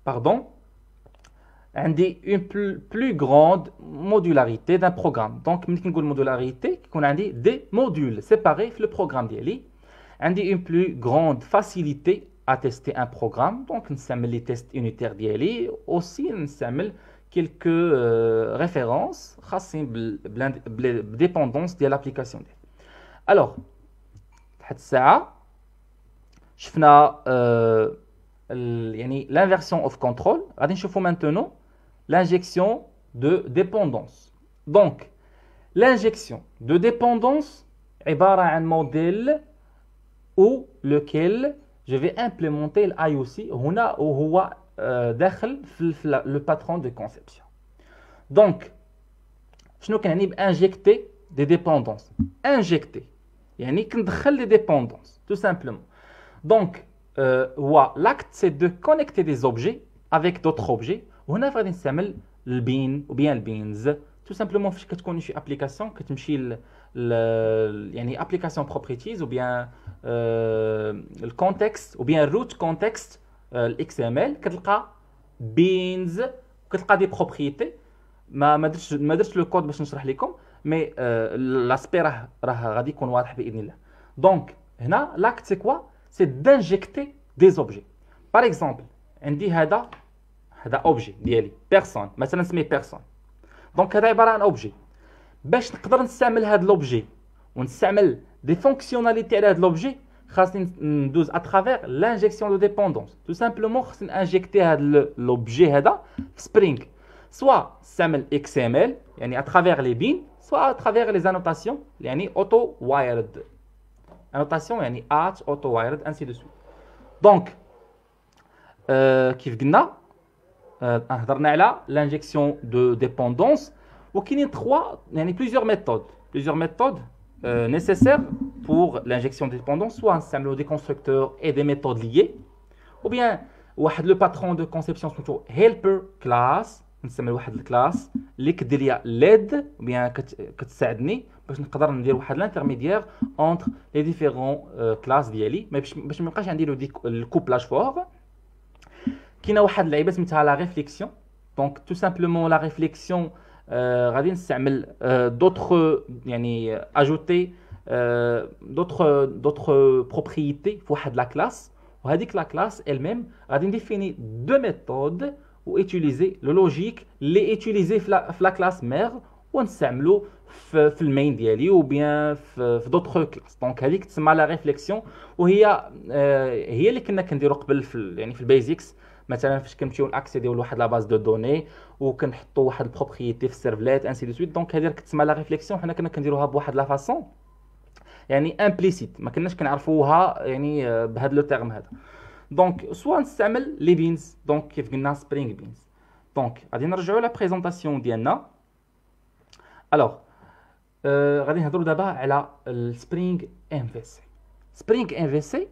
pardon عندي une plus grande modularité d'un programme. donc ملي كنقول modularité كيكون عندي des modules séparés في le programme ديالي. عندي une plus grande facilité à tester un programme. Donc, نستعمل les tests unitaires ديالي. Aussi, نستعمل quelques références خاصين بالديبوندونس ديال l'application ديالي. Alors, لحد الساعة شفنا يعني l'inversion of control. غادي نشوفوا maintenant l'injection de dépendance. Donc, l'injection de dépendance عبارة عن modèle ou lequel je vais implémenter l'IOC هنا وهو داخل في le patron de conception. Donc, شنو كنعني بinjecter des dépendances? Injecter يعني كندخل des dépendances tout simplement. Donc, l'acte c'est de connecter des objets avec d'autres objets. وهنا غادي نستعمل البين ou bien البينز. Tout simplement فاش كتكون شي ابليكاسيون كتمشي يعني application properties ou bien le contexte ou bien root context XML كتلقى beans كتلقى des propriétés ما درتش لو كود باش نشرح لكم مي لاسبي راه غادي يكون واضح باذن الله. دونك هنا لاكت سي كوا سي دانجيكتي دي زوبجي. باغ اكزومبل عندي هذا اوبجي ديالي بيرسون مثلا نسميه بيرسون. دونك هذا عباره عن اوبجي. باش نقدر نستعمل هذا لوبجي ونستعمل دي فونكسيوناليتي على هذا لوبجي خاصني ندوز اترافير لانجيكسيون دو ديبوندونس. تو سامبلومون خاصني انجيكتي هذا لوبجي هذا في سبرينغ سوا نستعمل XML يعني اترافير لي بين سوا اترافير لي انوتاسيون يعني اوتو وايرد انوتاسيون يعني ات اوتو وايرد انسي دو سويت. دونك كيف قلنا هضرنا على لانجيكسيون دو ديبوندونس وكاينين يعني plusieurs méthodes nécessaires pour l'injection de dépendance. Soit نستعملوا des constructeurs et des méthodes liées ou bien واحد le patron de conception سميتو helper class نستعمل واحد الكلاس اللي كدير ليا LED ou bien كتساعدني باش نقدر ندير واحد الانترميديير entre les différents classes ديالي باش ما يبقاش عندي الكوبلاج فوق. كاينه واحد اللعيبه سميتها لا ريفليكسيون. دونك تو سامبلومون لا ريفليكسيون غادي نستعمل d'autres يعني ajouter d'autres propriétés في واحد لا كلاس وهذيك لا كلاس elle-même غادي نديفيني دو ميثود وutiliser لو لوجيك اللي utiliser في لا كلاس مير ونستعملو في المين ديالي ou bien في d'autres كلاس. دونك هذيك تسمى لا ريفليكسيون وهي هي اللي كنا كنديرو قبل يعني في البيزكس. مثلا فاش كنمشيو ناكسيديو لواحد لا باز دو دوني وكنحطوا واحد البروبريتي في السيرفلات انسي دو سويت. دونك هذه كتسمى لا ريفليكسيون. حنا كنا كنديروها بواحد لا فاصون يعني امبليسيت ما كناش كنعرفوها يعني بهذا لو تيرم هذا. دونك سوا نستعمل لي بينز دونك كيف قلنا سبرينغ بينز. دونك غادي نرجعوا لا بريزونطاسيون ديالنا. الوغ غادي نهضروا دابا على السبرينغ ام في سي. سبرينغ ام في سي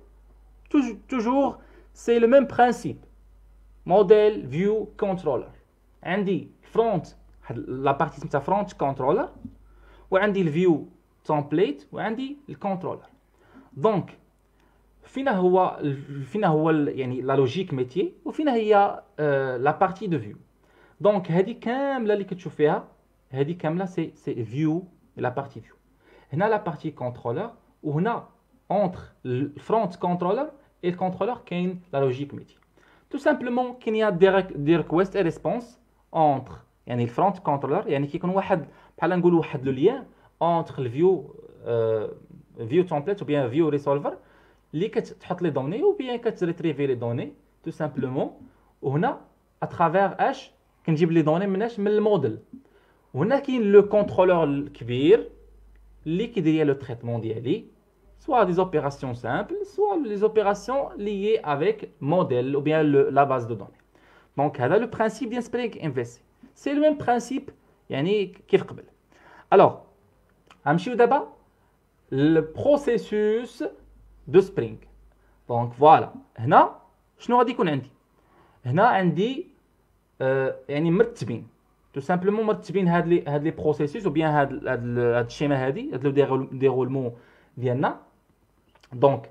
توجور سي لو ميم برينسيپ موديل فيو كنترولر. عندي فرونت لا بارتي سميتها فرونت كنترولر وعندي الفيو تمبليت وعندي الكنترولر. دونك فينا هو يعني لا لوجيك ميتيي وفينا هي لا بارتي دو فيو. دونك هذه كامله اللي كتشوف فيها هذه كامله سي فيو لا بارتي فيو. هنا لا بارتي كنترولر وهنا اونتر الفرونت كنترولر اي الكنترولر كاين لا لوجيك ميتيي. Tout simplement qu'il y a des requests et responses entre يعني الفرونت كنترولر يعني كيكون واحد بحال نقولوا واحد لو ليان entre الفيو فيو تمبليت ou bien فيو ريسولفر اللي كتحط لي دوني ou bien كتريتريفي لي دوني tout simplement. وهنا اترافير اش كنجيب لي دوني مناش من الموديل. وهنا كاين لو كنترولور الكبير اللي كيدير لو تريتمون ديالي soit des opérations simples, soit les opérations liées avec modèle ou bien la base de données. Donc, c'est le principe d'un Spring MVC. C'est le même principe, يعني كيف قبل. Alors, غنمشيو دابا le processus de Spring. Donc voilà. هنا شنو غادي يكون عندي؟ هنا عندي يعني مرتبين. tout simplement مرتبين هاد لي بروسيسوس ou bien هاد الشيما هادي هاد لو ديرولمون ديالنا. دونك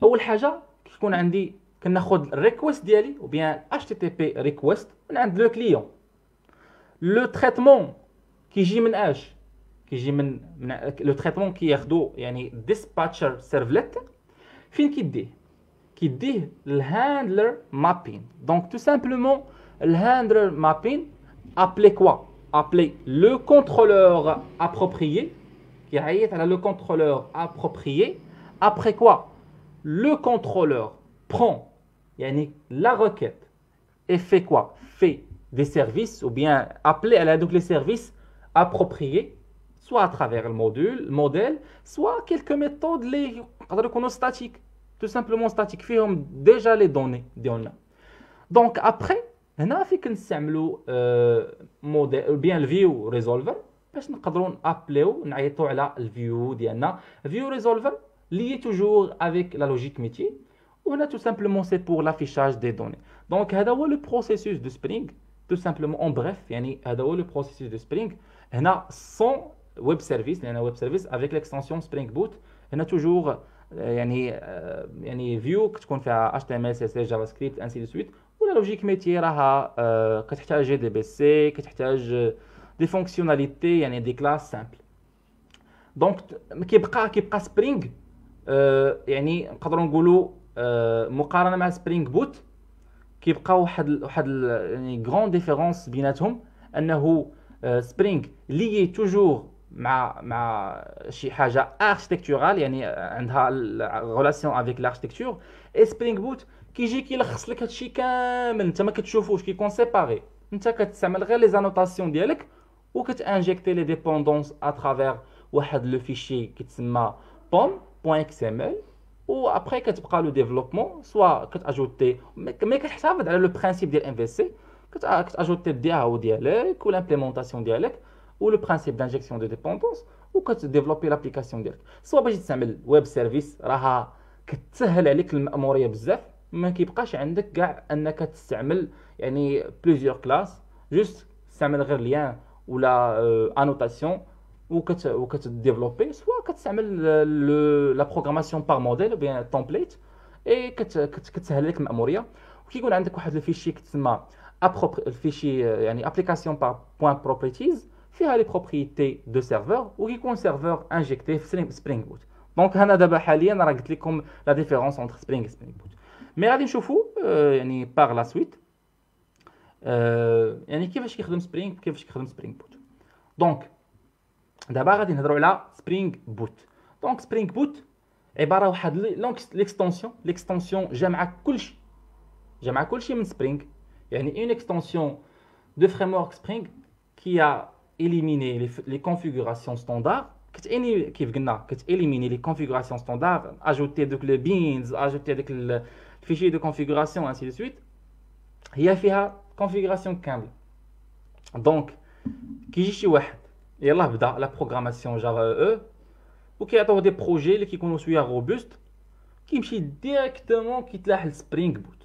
اول حاجه كيكون عندي كناخذ الريكويست ديالي ou bien HTTP ريكويست من عند لو كليون. لو تريتمون كيجي من اش؟ كيجي من لو تريتمون كياخذو يعني ديسباتشر سيرفلت. فين كيديه؟ qui dit le handler mapping. Donc tout simplement, le handler mapping, appelé quoi? Appelé le contrôleur approprié, qui a le contrôleur approprié. Après quoi? Le contrôleur prend la requête et fait quoi? Fait des services ou bien appelé à la donc les services appropriés, soit à travers le modèle, soit quelques méthodes les statiques, tout simplement statiques, qui ont déjà les données. Donc après, هنا فيك نستعملوا موديل ou bien le view resolver باش نقدروا نابليو نعيطوا على الفيو ديالنا. view resolver lié toujours avec la logique métier. On a tout simplement c'est pour l'affichage des données. Donc هذا هو le processus de Spring tout simplement en bref. يعني هذا هو le processus de Spring. هنا sans web service لأن web service avec l'extension Spring Boot هنا toujours يعني view كتكون فيها HTML CSS JavaScript ainsi de suite. ولا لوجيك ميتي راها كتحتاج جي دي بي سي كتحتاج دي فونكسيوناليتي يعني دي كلاس سامبل. دونك كيبقى سبرينغ يعني نقدروا نقولوا مقارنه مع سبرينغ بوت كيبقى واحد يعني غران ديفيرونس بيناتهم انه سبرينغ لي توجور مع شي حاجه اركتيكتورال يعني عندها ريلاسيون افيك لاركتيكتور. اي سبرينغ بوت كيجي كيلخص لك هادشي كامل انت ما كتشوفوش كيكون سيباري. انت كتستعمل غير لي زانوتاسيون ديالك وكتانجيكتي لي ديبوندونس اترافير واحد لو فيشي كيتسمى pom.xml و ابري كتبقى لو ديفلوبمون سوا كتاجوتي مي كتحافظ على لو برينسيپ ديال ام في سي كتاجوتي الدي او ديالك والامبليمونطاسيون ديالك و لو برينسيپ دانجيكسيون دو ديبوندونس وكتديفلوبي لابليكاسيون ديالك. سوا باش تستعمل ويب سيرفيس راها كتسهل عليك المأموريه بزاف. ما كيبقاش عندك كاع انك تستعمل يعني بليزيور كلاس جوست تستعمل غير ليان ولا انوتاسيون وكتديفلوبي سوا كتستعمل لا بروغراماسيون بار موديل او بيان تمبليت اي كتسهل لك المأموريه. وكيكون عندك واحد الفيشي كتسمى الفيشي يعني ابليكاسيون بار بوين بروبرتيز فيها لي بروبريتي دو سيرفور وكيكون سيرفور انجيكتي في سبرينغ بوت. دونك هنا دابا حاليا راه قلت لكم لا ديفيرونس انتر سبرينغ بوت. مي غادي نشوفوا يعني باغ لا سويت يعني كيفاش كيخدم سبرينغ كيفاش كيخدم سبرينغ بوت. دونك دابا غادي نهضروا على سبرينغ بوت. دونك سبرينغ بوت عباره واحد ليكستونسيون جامعه كلشي من سبرينغ. يعني اون اكستونسيون دو فريمورك سبرينغ كي éliminer les configurations standards كيف قلنا كتاليميني لي configurations standards ajouter دوك لي بينز ajouter داك الفيشي دو configuration ainsi de suite. هي فيها configuration كامله. دونك كيجي شي واحد يلاه بدا لا بروغراماسيون جافا او وكيعطيوه دي بروجي اللي كيكونوا شويه روبوست كيمشي ديريكتومون كيتلاح لسبرينغ بوت.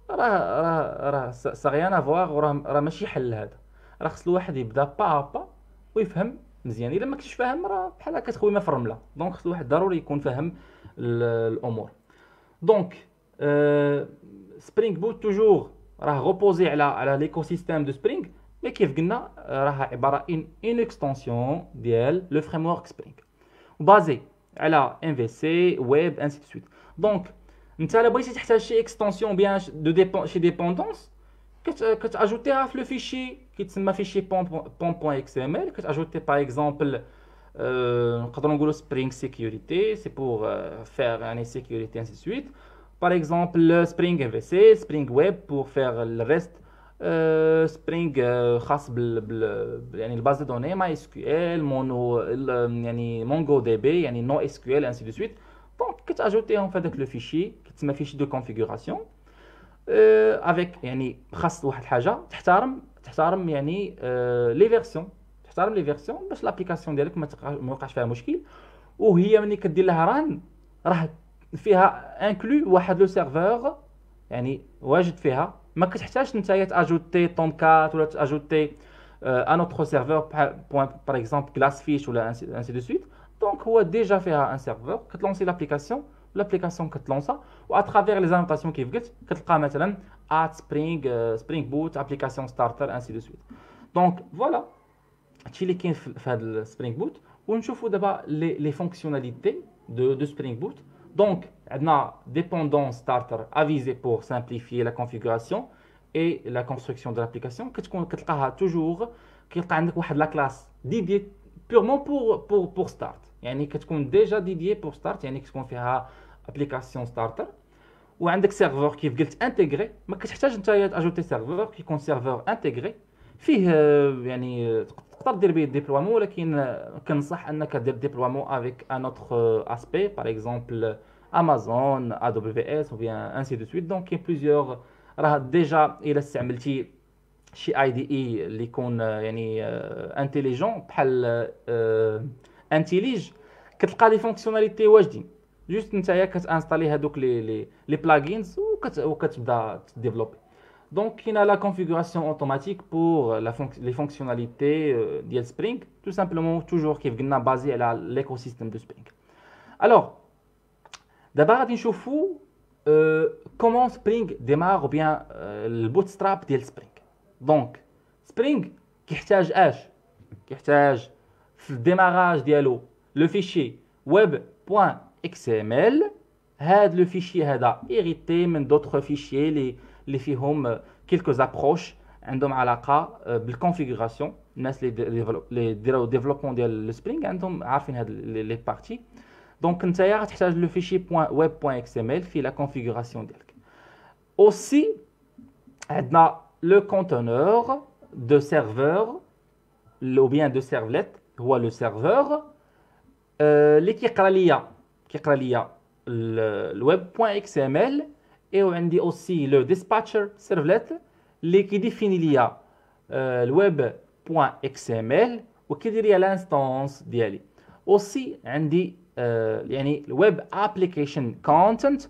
راه سا غيان افواغ وراه ماشي حل هذا. راه خص الواحد يبدا با ويفهم مزيان. الا ما كنتش فاهم راه بحال هكا تخويمه في الرمله. دونك خص الواحد ضروري يكون فاهم الامور. دونك سبرينغ بوت توجور راه غوبوزي على ليكو سيستيم دو سبرينغ مي كيف قلنا راه عباره ان اكستنسيون ديال لو فريم ورك سبرينغ وبازي على ام في سي ويب انسي دو سويت. دونك انت الا بغيتي تحتاج شي اكستنسيون بيان دو شي ديبوندونس كتاجوتيها في لو فيشي كيتسمى فيشي pom.xml. كتاجوتي باغ اكزومبل نقدروا نقولوا سبرينغ سيكوريتي سي بور فير يعني سيكوريتي انسي سويت. باغ اكزومبل سبرينغ ام في سي سبرينغ ويب بور فير الريست سبرينغ خاص يعني الباز دو دوني ماي اس كيو ال مونو يعني مونغو دي بي يعني نو اس كيو ال انسي دو سويت. دونك كتاجوتيهم في هذاك لو فيشي كيتسمى فيشي دو كونفيغوراسيون افيك يعني خاص واحد الحاجه تحترم يعني لي فيرسيون تحترم لي فيرسيون باش لابليكاسيون ديالك ما يوقعش فيها مشكل. وهي ملي كدير لها ران راه فيها انكلو واحد لو سيرفور يعني واجد فيها ما كتحتاجش نتايا تاجوتي تومكات ولا تاجوتي ان اوتر سيرفور بوين باغ اكزومبل كلاس فيش ولا انسي دو سويت. دونك هو ديجا فيها ان سيرفور كتلونسي لابليكاسيون l'application كتلونسا و اترافير لي زانوتاسيون كيف قلت كتلقى مثلا سبرينغ بوت ابليكاسيون ستارتر انسي دو سويت. دونك فوالا هادشي اللي كاين في هذا السبرينغ بوت. ونشوفوا دابا لي فونكسيوناليتي دو سبرينغ بوت. Donc on a dépendance starter avisée pour simplifier la configuration et la construction de l'application. كتلقاها toujours كيلقى عندك واحد la classe dédiée purement pour start. يعني كتكون déjà dédiée pour start، يعني كتكون فيها application starter. وعندك سيرفر كيف قلت انتغري، ما كتحتاج انت اجوتي سيرفر، كيكون سيرفر انتغري فيه يعني تقدر دير به ديبلويمون، ولكن كنصح انك دير ديبلويمون افيك ان اوتر اسبي باغ اكزومبل امازون ا دبليو اس او بيان انسي دو سويت. دونك كاين بليزيور راه ديجا الا استعملتي شي اي دي اي اللي يكون يعني انتيليجون بحال انتيليج، كتلقى لي فونكسيوناليتي واجدين، جوست نتايا كتانستالي هذوك لي بلاغينز وكتبدا تديفلوبي. دونك كاينه لا كونفيغوراسيون اوتوماتيك بور لي فونكسيوناليتي ديال سبرينغ، تو سامبلومون توجور كيف قلنا بازي على ليكو سيستيم دو سبرينغ. الوغ دابا غادي نشوفوا كومون سبرينغ ديمار او بيان البوت ستراب ديال سبرينغ. دونك سبرينغ كيحتاج كيحتاج في الديماراج ديالو لو فيشي web.xml. هاد لو فيشي هذا هيريتي من دوطخ فيشي اللي فيهم كيلكو ابروش عندهم علاقه بالكونفيغوراسيون. الناس اللي ديروا ديفلوبمون ديال السبرينغ عندهم عارفين هاد لي بارتي. دونك نتايا غتحتاج لو فيشي .web.xml في لا كونفيغوراسيون ديالك. اوسي عندنا لو كونتونور دو سيرفور ou bien de servlet، هو لو سيرفور اللي كيقرا ليا الweb.xml، و عندي اوسي لو ديسباتشر سيرفلت اللي كيديفيني ليا الweb.xml وكيدير ليا الانستانس ديالي. اوسي عندي يعني الويب ابليكيشن كونتنت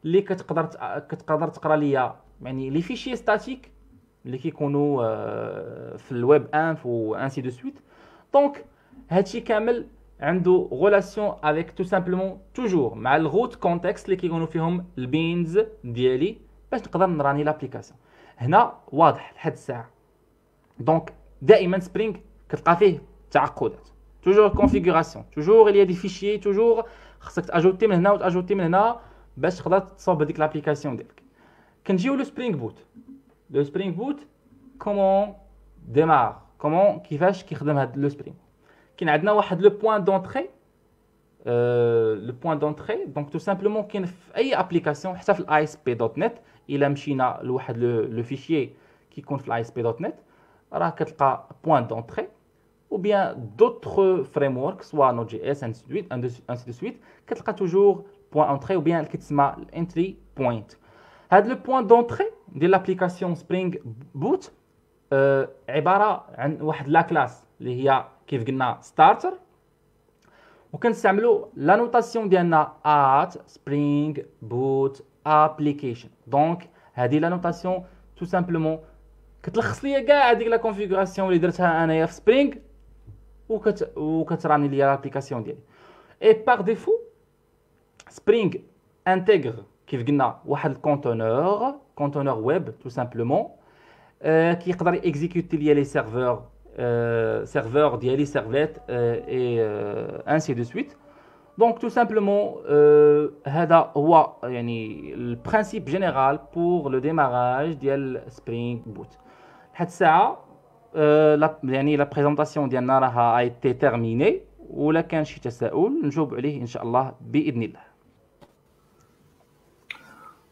اللي كتقدر تقرا ليا يعني لي فيشي ستاتيك اللي كيكونوا في الويب انف و انسي دو سويت. دونك هادشي كامل عنده غولاسيون افيك تو سامبلومون توجور مع الروت كونتكست اللي كيكونوا فيهم البينز ديالي باش نقدر نراني لابليكاسيون. هنا واضح لحد الساعه. دونك دائما سبرينغ كتلقى فيه تعقدات، توجور كونفيغوراسيون، توجور il y a des fichiers، توجور خصك تاجوتي من هنا وتاجوتي من هنا باش تقدر تصوب هذيك لابليكاسيون ديالك. كنجيو لو سبرينغ بوت. لو سبرينغ بوت كومون ديمار، كومون كيفاش كيخدم هذا لو سبرينغ. كاين عندنا واحد لو بوين دونطري، لو بوين دونطري دونك تو سامبلومون كاين في اي ابليكاسيون حتى في الاي اس بي دوت نت. الا مشينا لواحد لو فيشي كيكون في الاي اس بي دوت نت راه كتلقى بوين دونطري ou bien d'autres frameworks soit Node.js ainsi de suite كتلقى toujours point entrée ou bien اللي كتسمى entry point. هذا لو بوين دونطري ديال لابليكاسيون سبرينغ بوت عباره عن واحد لا كلاس اللي هي كيف قلنا ستارتر، وكنستعملوا لا نوتاسيون ديالنا at spring boot application. دونك هذه لا نوتاسيون تو سامبلومون كتلخص ليا كاع هذيك لا كونفيغوراسيون اللي درتها انايا في سبرينغ وكتراني ليا لابليكاسيون ديالي. اي باغ ديفو سبرينغ انتغر كيف قلنا واحد الكونتونور ويب تو سامبلومون كيقدر اكزيكوتي ليا لي سيرفور ديالي سيرفليت اي انسي دو سويت. دونك تو سامبلومون هذا هو يعني البرانسيب جينيرال بور لو ديماراج ديال سبرينغ بوت. لحد الساعه يعني لا بريزونطاسيون ديالنا راها ايتي تيرميني، ولا كان شي تساؤل نجاوب عليه ان شاء الله باذن الله.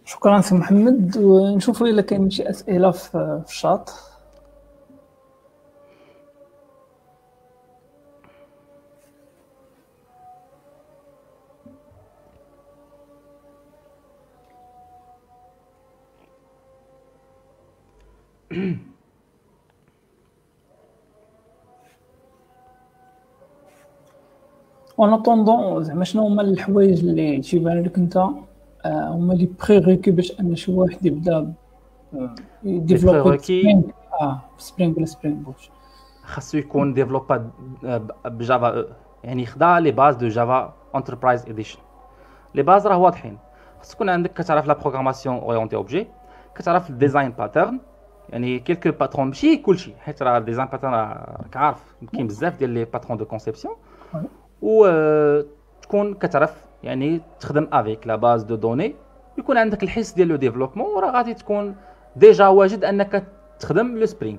شكرا سي محمد. ونشوفوا الا كاين شي اسئله في الشات. وانا طوندون زعما شنو هما الحوايج اللي تيبان لك انت هما لي بريغوكي باش ان شي واحد يبدا يديفلوبي سبرينغ ولا سبرينغ بوت؟ خاصو يكون ديفلوبا بجافا، يعني يخدع لي باز دو جافا انتربرايز اديشن. لي باز راه واضحين، خاص تكون عندك كتعرف لا بروغراماسيون اورينتي اوبجي، كتعرف الديزاين باترن، يعني كيلكو باترون ماشي كلشي، حيت راه الديزاين باترن راك عارف كاين بزاف ديال لي باترون دو كونسيبسيون، و تكون كتعرف يعني تخدم افيك لا باز دو دوني، يكون عندك الحس ديال لو ديفلوبمون، وراه غادي تكون ديجا واجد انك تخدم لو سبرينغ.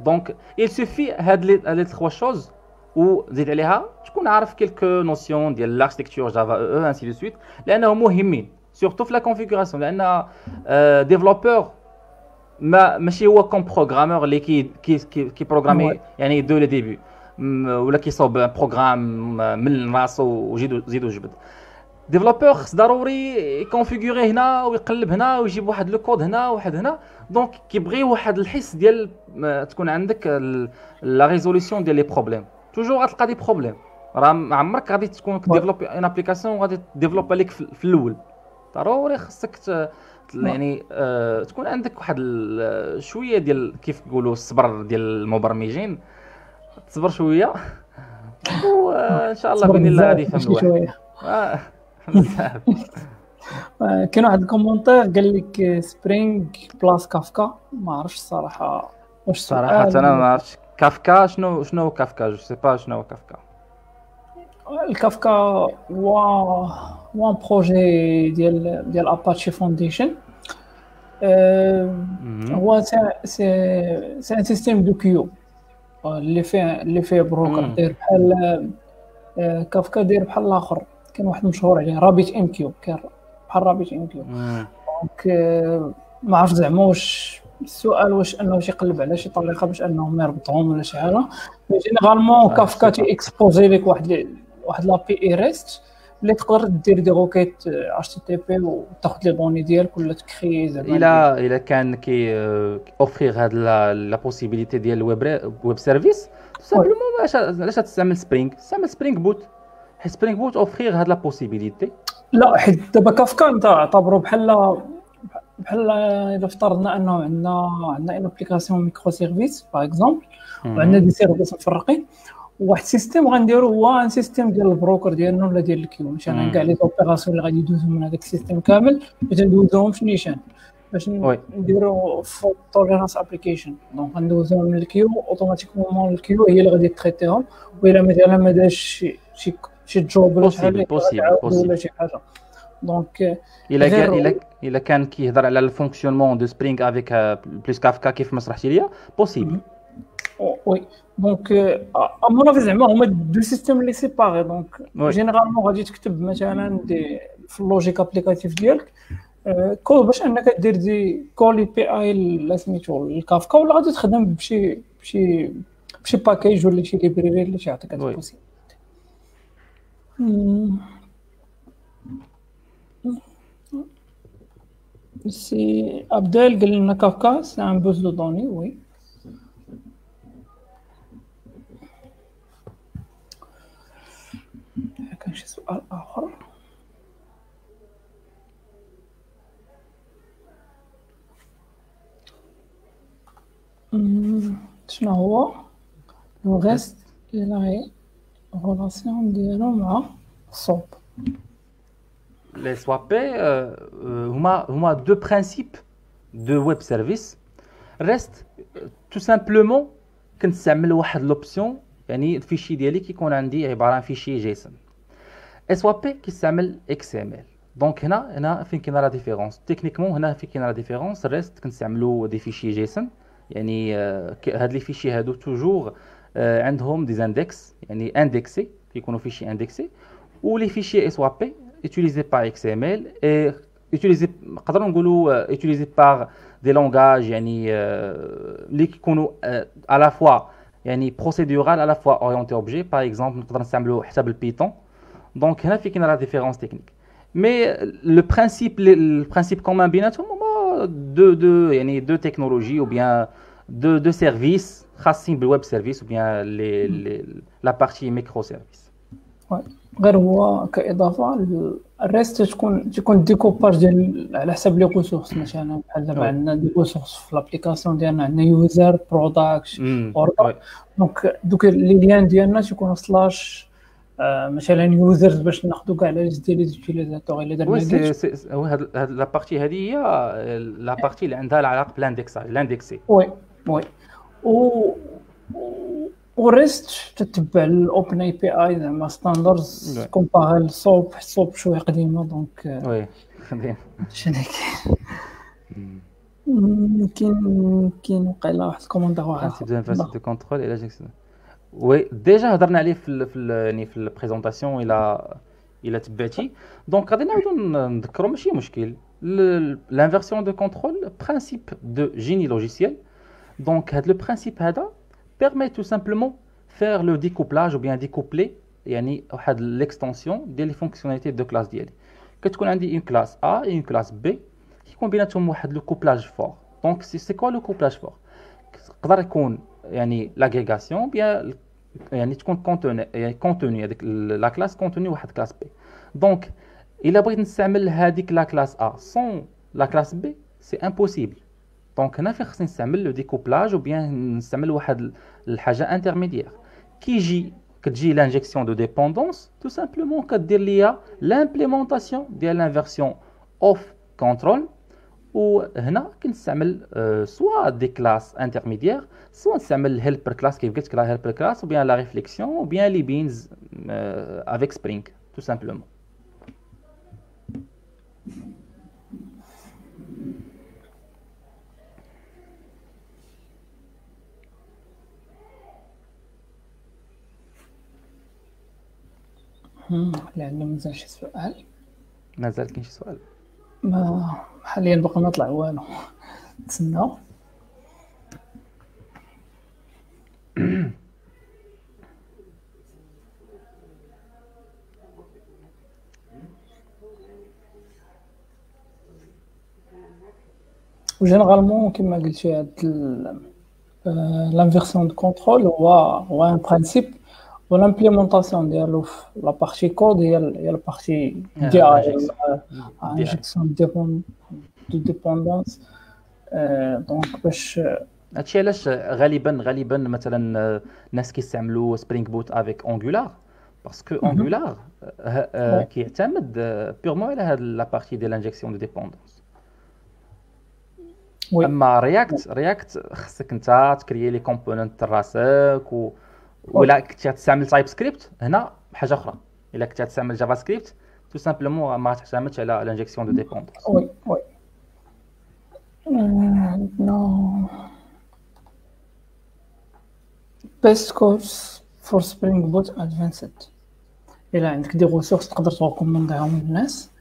دونك il suffit هاد لي 3 شوز وزيد عليها تكون عارف كيلكو نوسيون ديال لاركتيكتور جافا او انسي دو سويت، لانهم مهمين سورتو في لا كونفيغوراسيون، لان ديفلوبور ماشي هو كوم بروغرامور اللي كي بروغرامي يعني دو لو ديبي ولا كيصوب بروغرام من راسو وزيدو جبد. ديفلوبور خص ضروري يكونفيغوري هنا ويقلب هنا ويجيب واحد لو كود هنا وواحد هنا، دونك كيبغي واحد الحس ديال تكون عندك لا ريزوليسيون ديال لي بروبليم. توجور غتلقى دي بروبليم، راه عمرك غادي تكون كديفلوبي ان ابليكاسيون غادي ديفلوب عليك في الاول، ضروري خصك يعني تكون عندك واحد شويه ديال كيف يقولوا الصبر ديال المبرمجين، تصبر شويه وان شاء الله باذن الله غادي يفهم الواحد. بزاف. كاين واحد الكومونتير قال لك سبرينغ بلاس كافكا، ما عرفتش الصراحه واش صراحه انا ما عرفتش كافكا شنو هو كافكا، جو سي با شنو هو كافكا. الكافكا هو بروجي ديال اباتشي فونديشن. هو سي ان سيستيم دو كيو اللي فيه بروكر داير بحال كافكا، داير بحال الاخر كان واحد مشهور عليه رابيت ام كيو، كان بحال رابيت ام كيو. دونك ما عرفت زعما واش السؤال واش انه يقلب على شي طريقه باش انهم يربطهم ولا شي حاجه. جينيرالمون كافكا تي اكسبوزي لك واحد لا بي اي ريست اللي تقدر دير دي روكيت اتش تي تي بي وتاخذ لي دوني ديالك ولا تكري زعما. الا كان كي اوفرير هاد لا بوسيبيليتي ديال الويب سيرفيس سامبلومون علاش تستعمل سبرينغ؟ تستعمل سبرينغ بوت، حيت سبرينغ بوت اوفرير هاد لا بوسيبيليتي. لا حيت دابا كافكا انت اعتبروا بحال الا افترضنا انه عندنا ان ابليكاسيون ميكرو سيرفيس باغ اكزومبل، وعندنا دي سيرفيس مفرقين، واحد السيستيم غنديرو هو ان سيستيم ديال البروكر ديالنا ولا ديال الكيو، مثلا كاع لي اوبيراسيون اللي غادي يدوزو من هذاك السيستيم كامل باش ندوزوهم في نيشان باش نديرو فولت توليرانس ابليكيشن. دونك غندوزوهم من الكيو اوتوماتيكمون، الكيو هي اللي غادي تريتيهم، وإلا مثلا ما داش شي جوب ولا شي حاجه ولا شي حاجه. دونك الا كان كيهضر على الفونكسيونمون دو سبرينغ افيك بلوس كافكا كيف ما شرحتي ليا بوسيبل. وي دونك امون افي زعما هما دو سيستيم لي سيباري. دونك جينيرالمون غادي تكتب مثلا في اللوجيك ابليكاتيف ديالك كود باش انك دير دي كولي بي اي لا سميتو الكافكا، ولا غادي تخدم بشي باكيج ولا شي ليبراري اللي يعطيك هاد البوسيبل. سي عبدال قال لنا كافكا سي ان بوز دو دوني. وي كان شي سؤال اخر؟ شنو هو لو ريست لا ريلاسيون ديالو مع الصوب؟ Les SWAP هما deux principes de web service. Reste tout simplement كنستعمل واحد لوبسيون، يعني الفيشي ديالي كيكون عندي عباره عن فيشي جيسون. SWAP كيستعمل XML. دونك هنا فين كاينه لا ديفيرونس تكنيكمون، هنا فين كاينه لا ديفيرونس. ريست كنستعملوا دي فيشي جيسون، يعني هاد لي فيشي هادو توجور عندهم دي اندكس، يعني اندكسي كيكونوا فيشي اندكسي، و لي فيشي SWAP utilisé par XML et utilisé نقدروا نقولوا utilisé par des langages يعني اللي كيكونوا à la fois يعني procédural à la fois orienté objet. par exemple نقدر نستعملوا حتى بالبيتون. دونك هنا في كاينه لا ديفيرونس تكنيك، مي لو برينسيپ كومون بيناتهم هما دو يعني دو تكنولوجي او بيان دو سيرفيس خاصين بالويب سيرفيس او بيان لا بارتي ميكرو سيرفيس. غير هو كاضافه الريست تكون ديكوباج ديال على حسب لي ريسورس. مثلا بحال دابا عندنا دي ريسورس في لابليكاسيون ديالنا، عندنا يوزر برودكت اوردر. دونك دوك لي ليان ديالنا تيكونوا سلاش مثلا يوزرز باش ناخذوا كاع لا ليست ديال ليزوتيليزاتور اللي درنا. وي هاد لا بارتي هذه هي لا بارتي اللي عندها العلاقه بالاندكساج الاندكسي. وي و وريست تتبع الاوبن اي بي اي زعما ستاندردز وي كومباري الصوب شويه قديمه دونك وي خديم. شنو كاين وقيلا واحد الكوموندار واحد برانسيب دو انفرسيف دو كونترول الى جاكسون. وي ديجا هضرنا عليه يعني في البريزونطاسيون الى تبعتي. دونك غادي نعاودو نذكروا ماشي مشكل. l'inversion de contrôle, principe de génie logiciel. Donc le principe هذا permet tout simplement faire le découplage ou bien découpler يعني واحد l'extension ديال les fonctionnalités de classe ديالي. كتكون عندي une classe A et une classe B كيكون بيناتهم واحد le couplage fort. Donc c'est quoi le couplage fort؟ يقدر يكون يعني l'agrégation bien يعني تكون contenu هذيك la classe contenu واحد classe B. Donc إلا بغيت نستعمل هذيك لا كلاس A sans لا كلاس B c'est impossible. دونك هنا فين خصني نستعمل لو ديكوبلاج ou bien نستعمل واحد الحاجه انترميديير. كتجي لانجيكسيون دو ديبوندونس tout simplement كدير ليا لامبليمونطاسيون ديال لانفيرسيون اوف كنترول. وهنا كنستعمل سوا دي كلاس انترميديير سوا نستعمل الهيلبر كلاس كيف قلت لك لا هيلبر كلاس ou bien لا ريفليكسيون ou bien لي بينز avec Spring tout simplement. اللي عندنا مازال شي سؤال؟ مازال كاين شي سؤال؟ ما حاليا باقي ما طلع والو. نتسناو. وجينيرالمون كما قلتي هاد لانفيرسيون دو كونترول هو ان برينسيپ ولامبليمونطاسيون ديالو في لا بارتي كود هي البارتي ديال انجيكسيون دو ديبوندونس. دونك باش هادشي علاش غالبا مثلا الناس كيستعملوا سبرينغ بوت افيك انجولار باسكو انجولار كيعتمد بيغمون على هاد لا بارتي ديال انجيكسيون دو ديبوندونس. اما رياكت خصك انت تكريي لي كومبوننت راسك ولا كنتي تستعمل تايب سكريبت هنا حاجه اخرى. الا كنتي تستعمل جافا سكريبت تو سامبلومون ما تعتمدش على لانجيكسيون دو ديبوندونس. وي نو بيست كورس فور سبرينغ بوت ادفانسد. الا عندك دي ريسورس تقدر تريكومونديهم للناس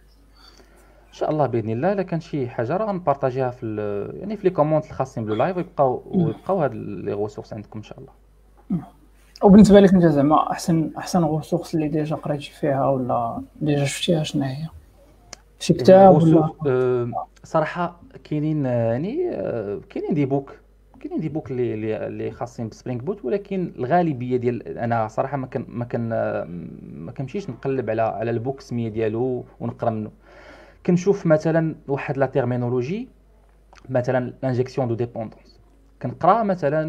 ان شاء الله باذن الله. الا كان شي حاجه راه نبارطاجيها في يعني في لي كومونت الخاصين باللايف ويبقاو هاد لي ريسورس عندكم ان شاء الله. وبالنسبه لك انت زعما احسن ريسورس اللي ديجا قريتي فيها ولا ديجا شفتيها شنو هي؟ شي كتاب ولا؟ صراحه كاينين يعني كاينين دي بوك اللي خاصين بسبرينغ بوت ولكن الغالبيه ديال انا صراحه ما كنمشيش نقلب على البوك سميه ديالو ونقرا منه. كنشوف مثلا واحد لا تيرمينولوجي مثلا لانجيكسيون دو ديبوندونس كنقرا مثلا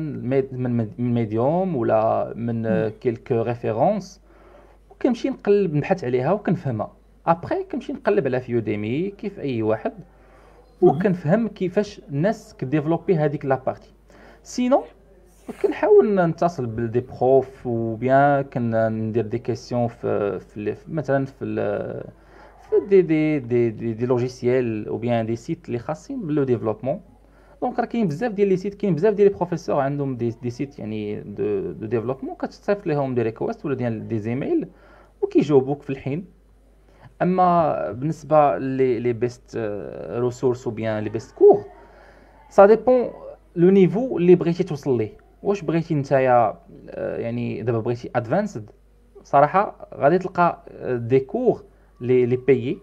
من ميديوم ولا من كيلك ريفيرونس وكنمشي نقلب نبحث عليها وكنفهمها. ابري كنمشي نقلب على فيوديمي كيف اي واحد وكنفهم كيفاش الناس كديفلوبي هذيك لا بارتي. سينو كنحاول نتصل بالدي بروف وبيان كندير دي كيسيون في مثلا في دي لوجيسيال او بيان دي سيت اللي خاصين باللو ديفلوبمون. دونك راه كاين بزاف ديال لي سيت كاين بزاف ديال لي بروفيسور عندهم دي سيت يعني دو ديفلوبمون كتصيفط لهم دي ريكويست ولا دي زيميل وكيجاوبوك في الحين. اما بالنسبه لي بيست ريسورس او بيان لي بيست كور سا ديبون لو نيفو اللي بغيتي توصل ليه. واش بغيتي نتايا يعني دابا بغيتي ادفانسد صراحه غادي تلقى دي كور لي بايي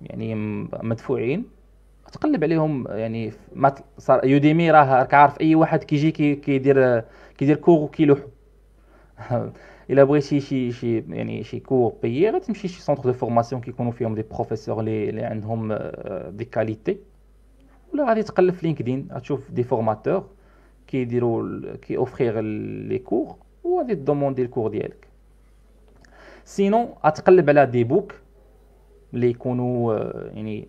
يعني مدفوعين تقلب عليهم. يعني يوديمي راه عارف اي واحد كيجي كيدير كور وكيلوح. الا بغيتي شي يعني شي كور بايي غتمشي شي سونتر دو فورماسيون كيكونوا فيهم دي بروفيسور اللي عندهم دي كاليتي ولا غادي تقلب في لينكدين غتشوف دي فورماتور كيديروا كي اوفرير لي كور وغادي دوموندي الكور ديالك. سينو غتقلب على دي بوك اللي يكونوا يعني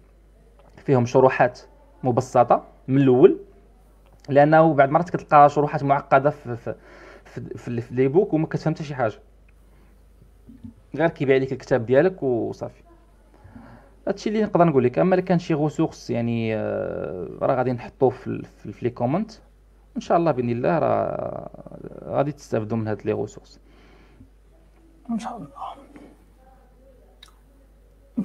فيهم شروحات مبسطه من الاول لانه بعض المرات كتلقى شروحات معقده في في لي بوك وما كتفهم حتى شي حاجه، غير كيبيع لك الكتاب ديالك وصافي. هادشي اللي نقدر نقول لك. اما الا كان شي غوسورس يعني راه غادي نحطوه في لي كومونت ان شاء الله باذن الله، راه غادي تستافدوا من هاد لي غوسورس ان شاء الله.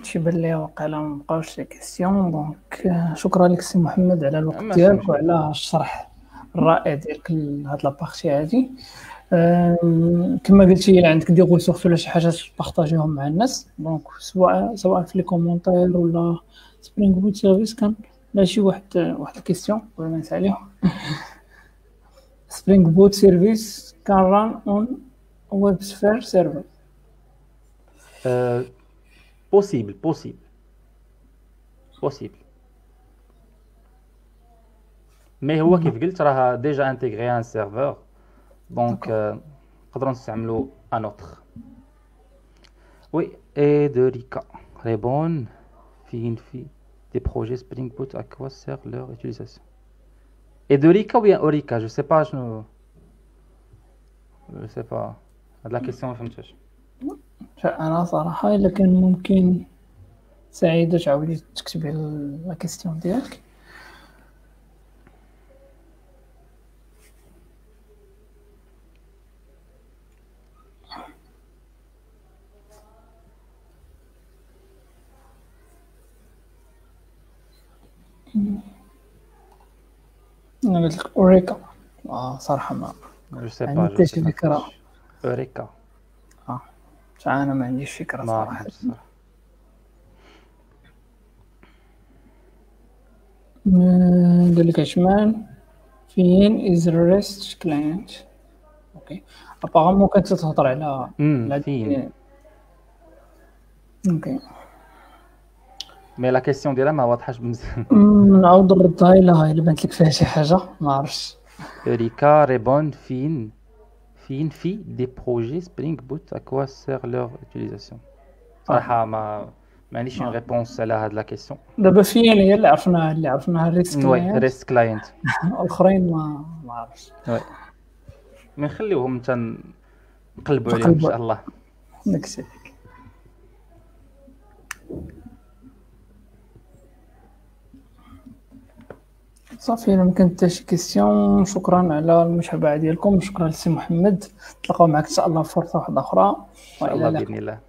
تيبان لي واقيلا مبقاوش لي كيسيون. دونك شكرا لك سي محمد على الوقت ماشي ديالك مشكل. وعلى الشرح الرائع ديالك لهاد لابارتي هادي. كما قلتي الا عندك دي غوسورس ولا شي حاجه تبارطاجيهم مع الناس، دونك سواء في لي كومونتير ولا سبرينغ بوت سيرفيس. كان لا شي واحد الكيسيون قبل ما نساليها. سبرينغ بوت سيرفيس كان ران اون ويب سفير سيرفر. بوسيبل مي هو كيف قلت راه ديجا انتيغري ان سيرفور، دونك نقدروا نستعملوا ان اوتر. وي اي دو ريكا ريبون فين في دي بروجي سبرينغ بوت ا كوا سير لور اوتيليزاسيون. اي دو ريكا ou bien اوريكا جو سي با شنو، جو سي با هاد لا كيسيون ما فهمتهاش. انا صراحه الا كان ممكن سعيده تعاودي تكتبي لا كيسيون ديالك. انا قلت لك اوريكا صراحه ما جو سي با عندي جو حتى شي فكره. اوريكا انا ما عنديش فكره ما صراحه. عرفتش الصراحه. قال لك عثمان فين از ريست كلاينت. اوكي ابارامون كانت تهضر على فين اوكي. مي لا كيسيون ديالها ما واضحاش مزيان. نعاود نردها الا بانت لك فيها شي حاجه ما عرفتش. اوريكا ريبون فين في دي بروجي سبرينغ بوت ا كوا سير لور اوتيليزاسيون. صراحه ما عنديش اون ريبونس على هاد لا كيسيون. دابا فين هي اللي عرفناها ريست وي كلاينت. ريست كلاينت الاخرين ما عرفتش. وي مي نخليوهم حتى نقلبوا عليهم ان شاء الله. داكشي. صافي الا ما كانت حتى شي كيسيون شكرا على المتابعه ديالكم. شكرا لسي محمد. نتلاقاو معك ان شاء الله في فرصه واحده اخرى ان شاء الله باذن الله.